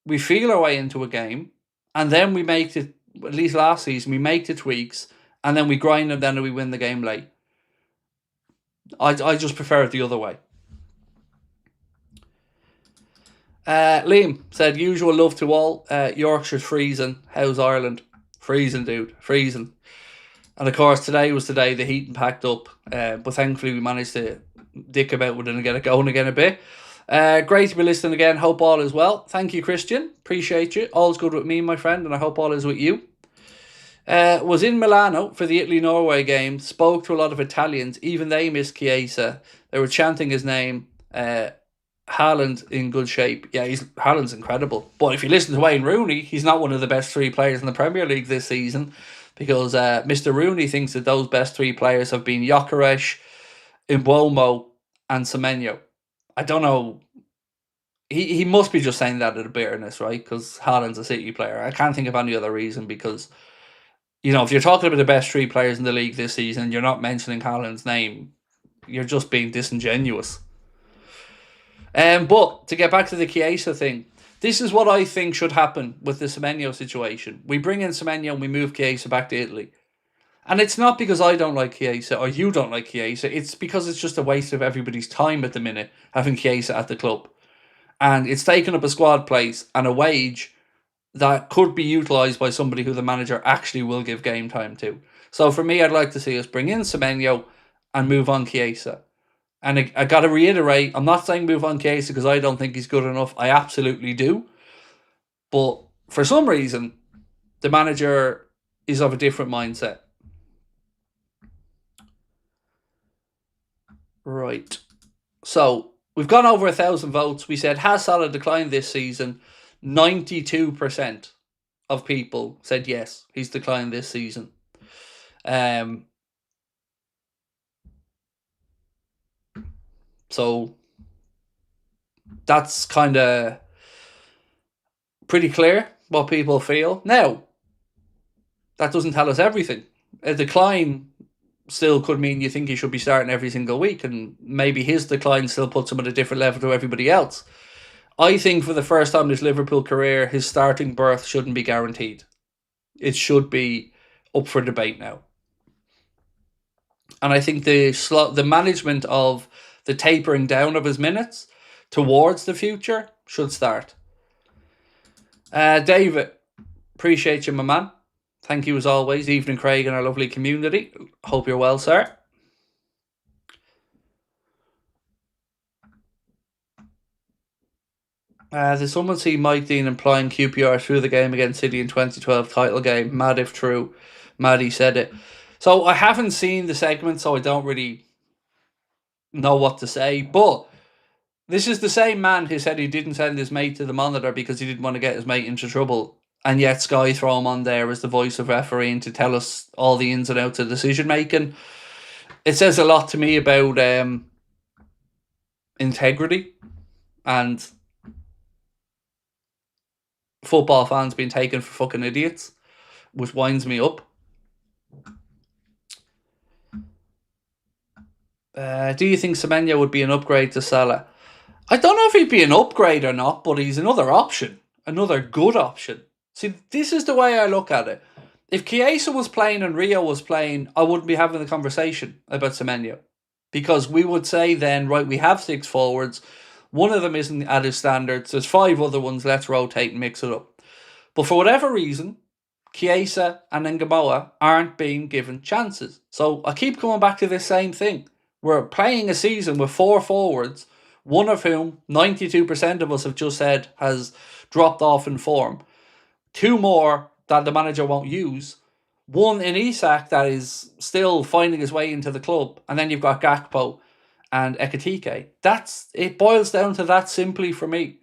we feel our way into a game and then we make it, at least last season, we make the tweaks and then we grind them down and we win the game late. I just prefer it the other way. Liam said, usual love to all. Yorkshire's freezing. How's Ireland? Freezing, dude. Freezing. And of course, today was the day the heating packed up. But thankfully, we managed to dick about with it and get it going again a bit. Great to be listening again. Hope all is well. Thank you, Christian. Appreciate you. All's good with me, my friend, and I hope all is with you. Was in Milano for the Italy-Norway game. Spoke to a lot of Italians. Even they missed Chiesa. They were chanting his name. Haaland in good shape. Yeah, Haaland's incredible. But if you listen to Wayne Rooney, he's not one of the best three players in the Premier League this season because Mr. Rooney thinks that those best three players have been Gyökeres, Mbeumo and Semenyo. I don't know. He must be just saying that out of bitterness, right? Because Haaland's a City player. I can't think of any other reason because, you know, if you're talking about the best three players in the league this season, you're not mentioning Haaland's name. You're just being disingenuous. But to get back to the Chiesa thing, This is what I think should happen with the Semenyo situation. We bring in Semenyo and we move Chiesa back to Italy. And it's not because I don't like Chiesa or you don't like Chiesa. It's because it's just a waste of everybody's time at the minute having Chiesa at the club. And it's taken up a squad place and a wage that could be utilised by somebody who the manager actually will give game time to. So for me, I'd like to see us bring in Semenyo and move on Chiesa. And I got to reiterate, I'm not saying move on Chiesa because I don't think he's good enough. I absolutely do. But for some reason, the manager is of a different mindset. Right. So we've gone over 1,000 votes. We said, has Salah declined this season? 92% of people said yes, he's declined this season. So that's kind of pretty clear what people feel. Now, that doesn't tell us everything. A decline still could mean you think he should be starting every single week, and maybe his decline still puts him at a different level to everybody else. I think for the first time in his Liverpool career, his starting berth shouldn't be guaranteed. It should be up for debate now. And I think the management of the tapering down of his minutes towards the future should start. David, appreciate you, my man. Thank you as always. Evening, Craig, and our lovely community. Hope you're well, sir. Did someone see Mike Dean implying QPR through the game against City in 2012 title game? Mad if true. Maddie said it. So I haven't seen the segment, so I don't really know what to say. But this is the same man who said he didn't send his mate to the monitor because he didn't want to get his mate into trouble. And yet Sky throw him on there as the voice of refereeing to tell us all the ins and outs of decision making. It says a lot to me about integrity and football fans being taken for fucking idiots, which winds me up. Do you think Semenyo would be an upgrade to Salah? I don't know if he'd be an upgrade or not, but he's another option. Another good option. See, this is the way I look at it. If Chiesa was playing and Rio was playing, I wouldn't be having the conversation about Semenyo. Because we would say then, right, we have 6 forwards. One of them isn't at his standards. There's 5 other ones. Let's rotate and mix it up. But for whatever reason, Chiesa and Ngamoa aren't being given chances. So I keep coming back to this same thing. We're playing a season with 4 forwards, one of whom 92% of us have just said has dropped off in form. 2 more that the manager won't use. One in Isak that is still finding his way into the club. And then you've got Gakpo and Ekitike. It boils down to that simply for me.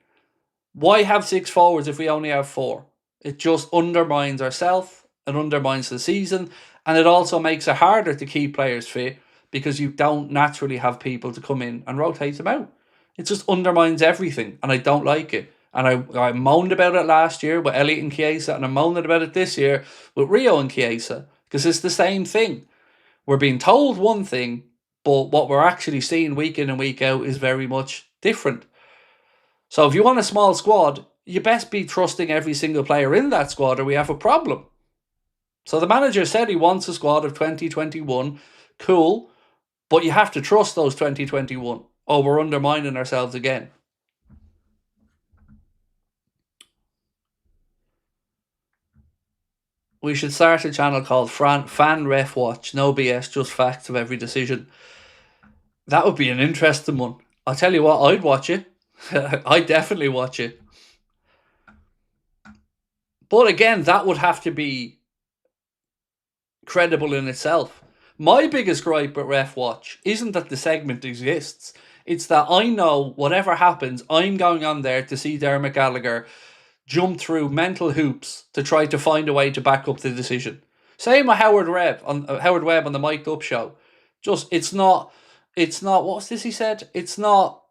Why have 6 forwards if we only have 4? It just undermines ourselves. It undermines the season. And it also makes it harder to keep players fit because you don't naturally have people to come in and rotate them out. It just undermines everything. And I don't like it. And I moaned about it last year with Elliott and Chiesa, and I'm moaning about it this year with Rio and Chiesa, because it's the same thing. We're being told one thing, but what we're actually seeing week in and week out is very much different. So if you want a small squad, you best be trusting every single player in that squad or we have a problem. So the manager said he wants a squad of 2021. Cool. But you have to trust those 2021 or we're undermining ourselves again. We should start a channel called Fan Ref Watch. No BS, just facts of every decision. That would be an interesting one. I'll tell you what, I'd watch it. I'd definitely watch it. But again, that would have to be credible in itself. My biggest gripe with Ref Watch isn't that the segment exists. It's that I know whatever happens, I'm going on there to see Dermot Gallagher jump through mental hoops to try to find a way to back up the decision. Same with Howard Webb on the Mic'd Up show. Just it's not what's this he said? It's not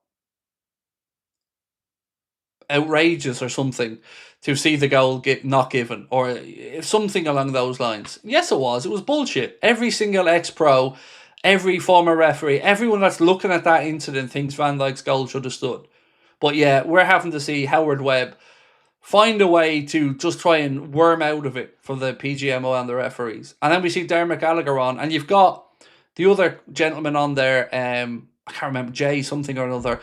outrageous or something to see the goal not given or something along those lines. Yes, it was. It was bullshit. Every single ex-pro, every former referee, everyone that's looking at that incident thinks Van Dijk's goal should have stood. But yeah, we're having to see Howard Webb find a way to just try and worm out of it for the PGMO and the referees. And then we see Dermot Gallagher on, and you've got the other gentleman on there, I can't remember, Jay something or another,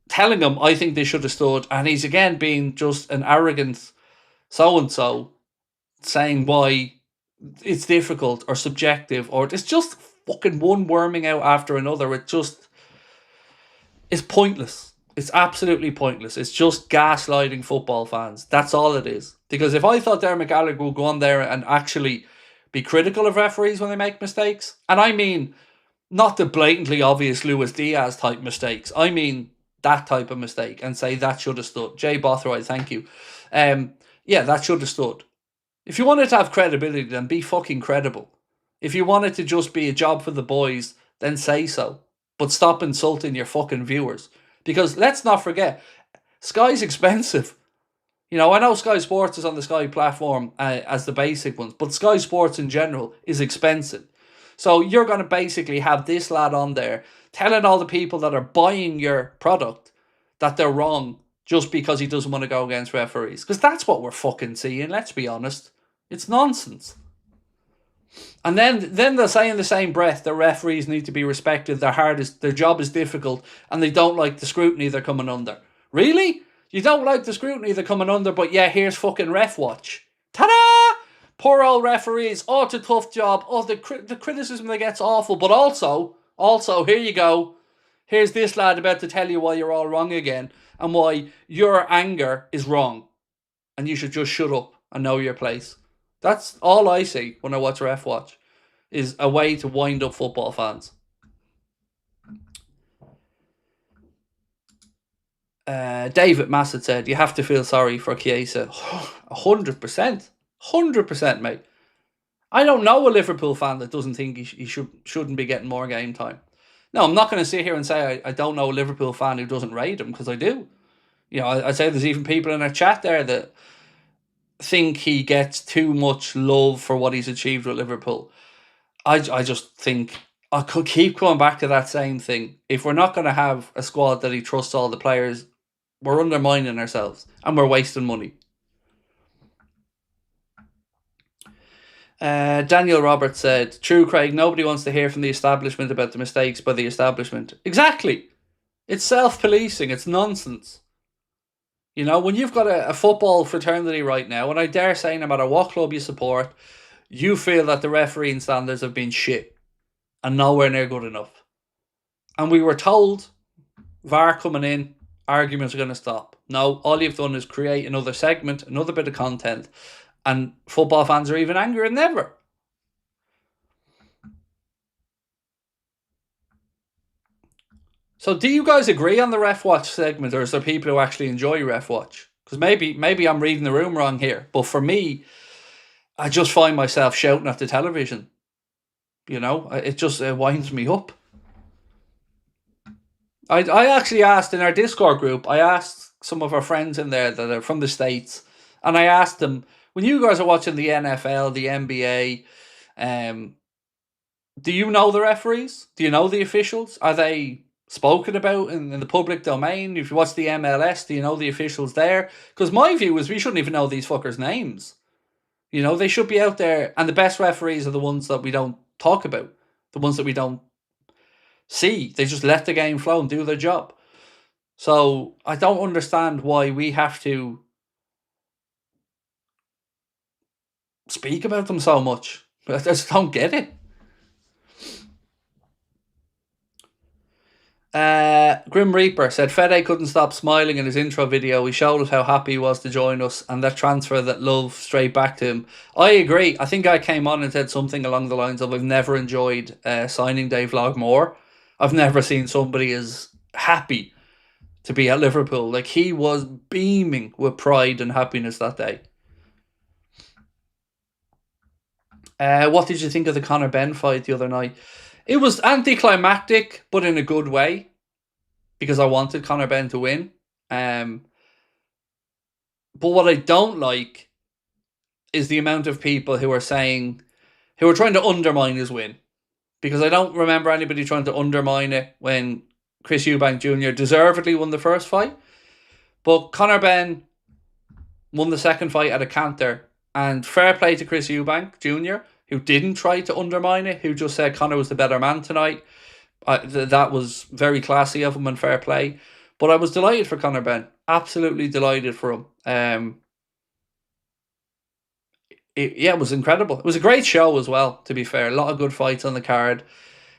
telling him, I think they should have stood. And he's again being just an arrogant so-and-so, saying why it's difficult or subjective, or it's just fucking one worming out after another. It's pointless. It's absolutely pointless. It's just gaslighting football fans. That's all it is. Because if I thought Dermot Gallagher would go on there and actually be critical of referees when they make mistakes, and I mean not the blatantly obvious Luis Diaz type mistakes, I mean that type of mistake, and say that should have stood. Jay Bothroyd, thank you. Yeah, that should have stood. If you wanted to have credibility, then be fucking credible. If you wanted to just be a job for the boys, then say so. But stop insulting your fucking viewers. Because let's not forget, Sky's expensive. You know, I know Sky Sports is on the Sky platform as the basic ones, but Sky Sports in general is expensive. So you're going to basically have this lad on there telling all the people that are buying your product that they're wrong just because he doesn't want to go against referees. Because that's what we're fucking seeing, let's be honest. It's nonsense. And then they'll say in the same breath that referees need to be respected, their job is difficult, and they don't like the scrutiny they're coming under. Really? You don't like the scrutiny they're coming under, but yeah, here's fucking Ref Watch. Ta-da! Poor old referees. Oh, it's a tough job. Oh, the criticism they get's awful. But also, here you go. Here's this lad about to tell you why you're all wrong again, and why your anger is wrong. And you should just shut up and know your place. That's all I see when I watch Ref Watch, is a way to wind up football fans. David Massett said, you have to feel sorry for Chiesa. 100%. 100%, mate. I don't know a Liverpool fan that doesn't think he shouldn't be getting more game time. No, I'm not going to sit here and say I don't know a Liverpool fan who doesn't rate him, because I do. You know, I'd say there's even people in our chat there that think he gets too much love for what he's achieved with Liverpool. I just think I could keep going back to that same thing. If we're not going to have a squad that he trusts all the players, we're undermining ourselves and we're wasting money. Daniel Roberts said, true, Craig, nobody wants to hear from the establishment about the mistakes by the establishment. Exactly. It's self-policing. It's nonsense. You know, when you've got a football fraternity right now, and I dare say no matter what club you support, you feel that the refereeing standards have been shit and nowhere near good enough. And we were told, VAR coming in, arguments are going to stop. No, all you've done is create another segment, another bit of content, and football fans are even angrier than ever. So do you guys agree on the Ref Watch segment, or is there people who actually enjoy Ref Watch? Because maybe I'm reading the room wrong here, but for me, I just find myself shouting at the television. You know, it just winds me up. I actually asked in our Discord group, I asked some of our friends in there that are from the States, and I asked them, when you guys are watching the NFL, the NBA, do you know the referees? Do you know the officials? Are they spoken about in the public domain? If you watch the MLS, do you know the officials there? Because my view is we shouldn't even know these fuckers' names. You know, they should be out there, and the best referees are the ones that we don't talk about, the ones that we don't see. They just let the game flow and do their job. So I don't understand why we have to speak about them so much. I just don't get it. Grim Reaper said Fede couldn't stop smiling in his intro video. He showed us how happy he was to join us, and that transfer that love straight back to him. I agree. I think I came on and said something along the lines of, I've never enjoyed signing day vlog more. I've never seen somebody as happy to be at Liverpool. Like, he was beaming with pride and happiness that day. What did you think of the Conor Benn fight the other night? It was anticlimactic, but in a good way, because I wanted Conor Benn to win. But what I don't like is the amount of people who are trying to undermine his win. Because I don't remember anybody trying to undermine it when Chris Eubank Jr. deservedly won the first fight. But Conor Benn won the second fight at a canter. And fair play to Chris Eubank Jr., who didn't try to undermine it, who just said Conor was the better man tonight. That was very classy of him and fair play. But I was delighted for Conor Benn. Absolutely delighted for him. It was incredible. It was a great show as well, to be fair. A lot of good fights on the card.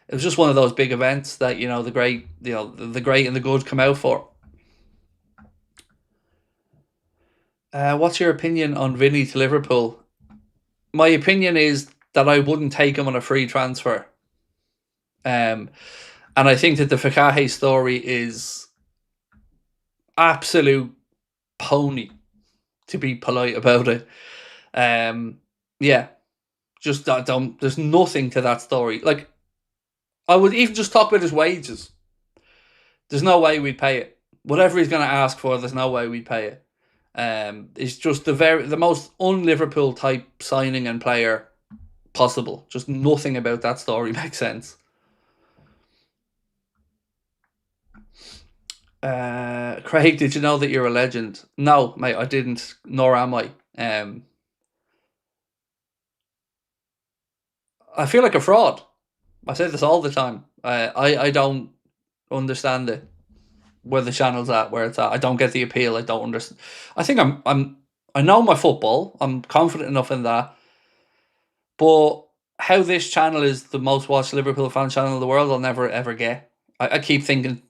It was just one of those big events that, the great and the good come out for. What's your opinion on Vinny to Liverpool? My opinion is that I wouldn't take him on a free transfer. And I think that the Fikahe story is absolute pony, to be polite about it. Just don't. There's nothing to that story. Like, I would even just talk about his wages. There's no way we'd pay it. Whatever he's going to ask for, there's no way we'd pay it. It's just the most un-Liverpool type signing and player possible. Just nothing about that story makes sense. Craig, did you know that you're a legend? No, mate, I didn't. Nor am I. I feel like a fraud. I say this all the time. I don't understand it. Where the channel's at, where it's at. I don't get the appeal. I don't understand. I think I know my football. I'm confident enough in that. But how this channel is the most watched Liverpool fan channel in the world, I'll never ever get. I keep thinking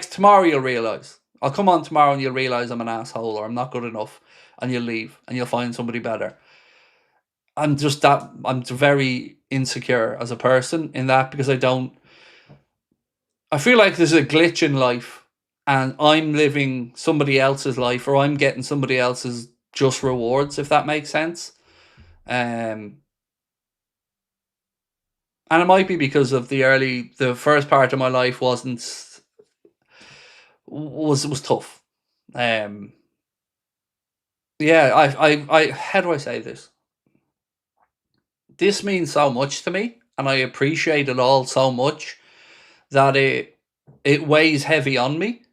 tomorrow you'll realise. I'll come on tomorrow and you'll realise I'm an asshole or I'm not good enough, and you'll leave and you'll find somebody better. I'm very insecure as a person in that, because I feel like there's a glitch in life and I'm living somebody else's life, or I'm getting somebody else's just rewards, if that makes sense. And it might be because of the first part of my life was tough. How do I say this? This means so much to me, and I appreciate it all so much that it weighs heavy on me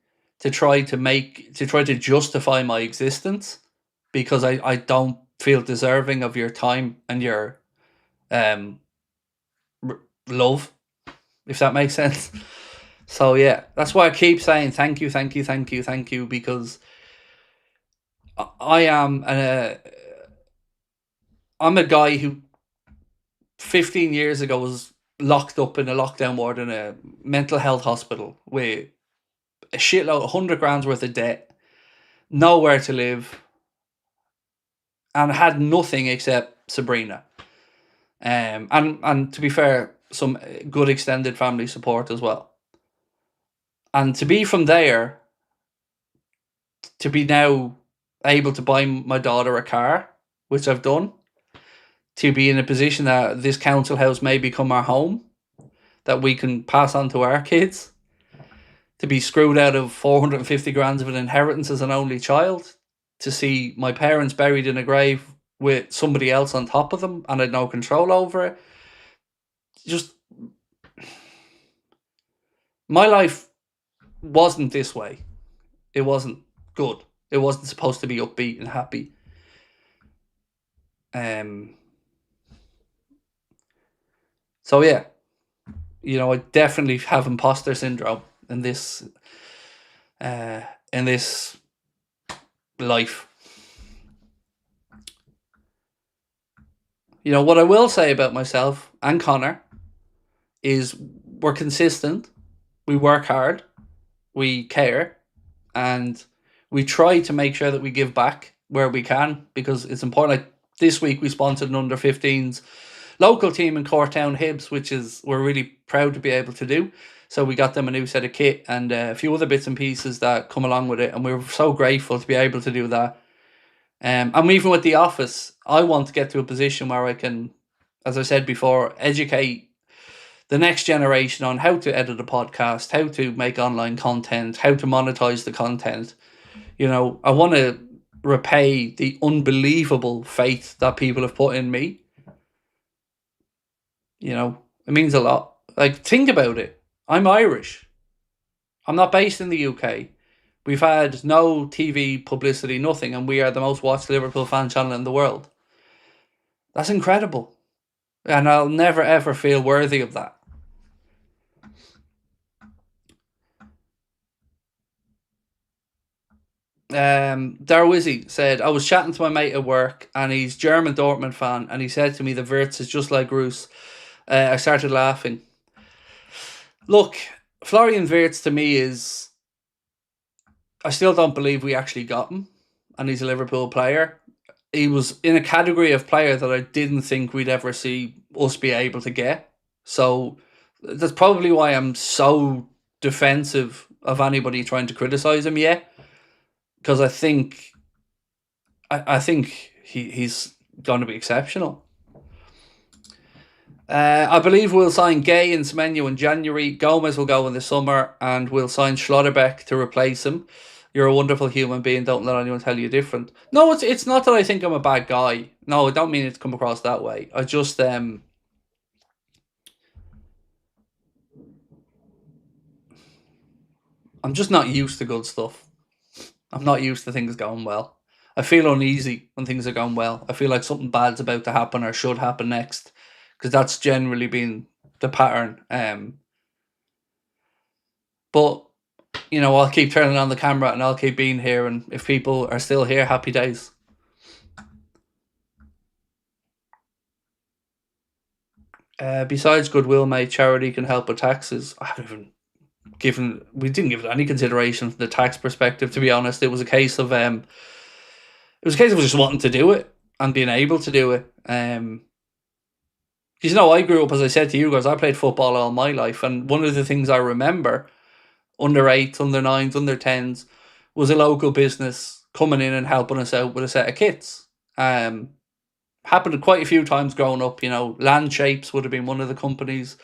to try to justify my existence, because I don't feel deserving of your time and your love, if that makes sense. So yeah, that's why I keep saying thank you, thank you, thank you, thank you, because I'm a guy who 15 years ago was locked up in a lockdown ward in a mental health hospital with a shitload, 100 grand's worth of debt, nowhere to live, and had nothing except Sabrina. And to be fair, some good extended family support as well. And to be from there, to be now able to buy my daughter a car, which I've done, to be in a position that this council house may become our home, that we can pass on to our kids, to be screwed out of 450 grand of an inheritance as an only child, to see my parents buried in a grave with somebody else on top of them and I had no control over it. Just, my life wasn't this way. It wasn't good. It wasn't supposed to be upbeat and happy. So yeah, I definitely have imposter syndrome in this life. What I will say about myself and Conor is we're consistent, we work hard, we care, and we try to make sure that we give back where we can, because it's important. Like this week we sponsored an under-15s local team in Courtown, Hibs, which we're really proud to be able to do. So we got them a new set of kit and a few other bits and pieces that come along with it, and we're so grateful to be able to do that. And even with the office, I want to get to a position where I can, as I said before, educate the next generation on how to edit a podcast, how to make online content, how to monetize the content. I want to repay the unbelievable faith that people have put in me. It means a lot. Like, think about it. I'm Irish. I'm not based in the UK. We've had no TV publicity, nothing, and we are the most watched Liverpool fan channel in the world. That's incredible. And I'll never ever feel worthy of that. Darwizzy said, I was chatting to my mate at work and he's German Dortmund fan and he said to me the Wirtz is just like Roos. I started laughing. Look, Florian Wirtz to me is... I still don't believe we actually got him and he's a Liverpool player. He was in a category of player that I didn't think we'd ever see us be able to get. So that's probably why I'm so defensive of anybody trying to criticise him yet. Because I think he's going to be exceptional. I believe we'll sign Guéhi and Semenyo in January. Gomez will go in the summer, and we'll sign Schlotterbeck to replace him. You're a wonderful human being. Don't let anyone tell you different. No, it's not that I think I'm a bad guy. No, I don't mean it to come across that way. I just I'm just not used to good stuff. I'm not used to things going well. I feel uneasy when things are going well. I feel like something bad's about to happen or should happen next, because that's generally been the pattern. But, you know, I'll keep turning on the camera and I'll keep being here, and if people are still here, happy days. Besides goodwill, mate, charity can help with taxes. I haven't even we didn't give it any consideration from the tax perspective, to be honest. It was a case of just wanting to do it and being able to do it. You know, I grew up, as I said to you guys, I played football all my life, and one of the things I remember, under 8s, under 9s, under 10s, was a local business coming in and helping us out with a set of kits. Happened quite a few times growing up. You know, Land Shapes would have been one of the companies.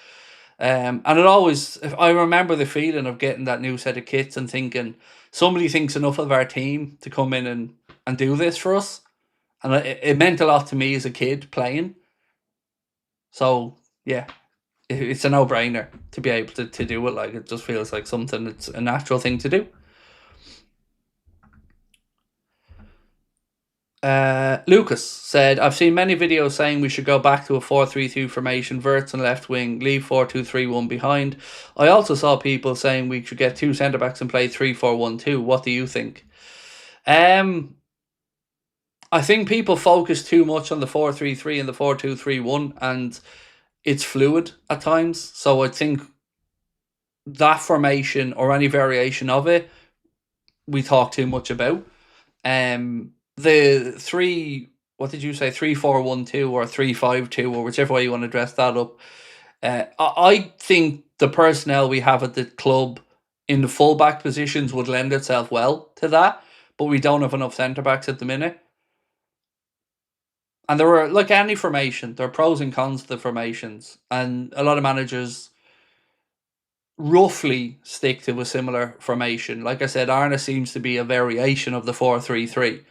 And it always, I remember the feeling of getting that new set of kits and thinking, somebody thinks enough of our team to come in and do this for us. And it meant a lot to me as a kid playing. So, yeah, it's a no-brainer to be able to do it. Like, it just feels like something, it's a natural thing to do. Lucas said, I've seen many videos saying we should go back to a 4-3-2 formation, Wirtz and left wing, leave 4-2-3-1 behind. I also saw people saying we should get 2 centre-backs and play 3-4-1-2. What do you think? I think people focus too much on the 4-3-3 and the 4-2-3-1, and it's fluid at times. So I think that formation or any variation of it, we talk too much about. The 3-4-1-2 or 3-5-2 or whichever way you want to dress that up. I think the personnel we have at the club in the fullback positions would lend itself well to that, but we don't have enough centre backs at the minute. And there are, like any formation, there are pros and cons to the formations, and a lot of managers roughly stick to a similar formation. Like I said, Arna seems to be a variation of the 4-3-3.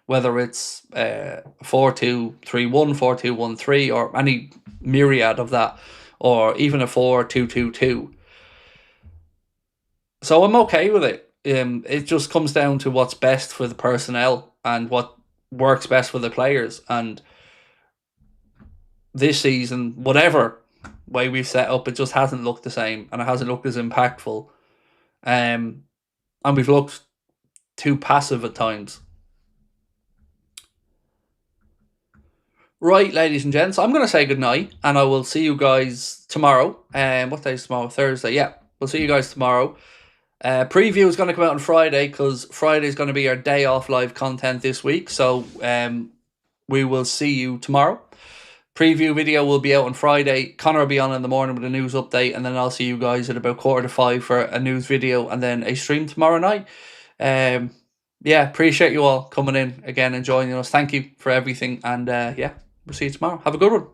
Whether it's 4-2-3-1, 4-2-1-3, or any myriad of that, or even a 4-2-2-2. So I'm okay with it. It just comes down to what's best for the personnel and what works best for the players. And this season, whatever way we've set up, it just hasn't looked the same, and it hasn't looked as impactful. And we've looked too passive at times. Right, ladies and gents, I'm going to say goodnight, and I will see you guys tomorrow. What day is tomorrow? Thursday. Yeah, we'll see you guys tomorrow. Preview is going to come out on Friday, because Friday is going to be our day off live content this week. So we will see you tomorrow. Preview video will be out on Friday. Connor will be on in the morning with a news update, and then I'll see you guys at about 4:45 for a news video, and then a stream tomorrow night. Yeah, appreciate you all coming in again and joining us. Thank you for everything, and yeah, we'll see you tomorrow. Have a good one.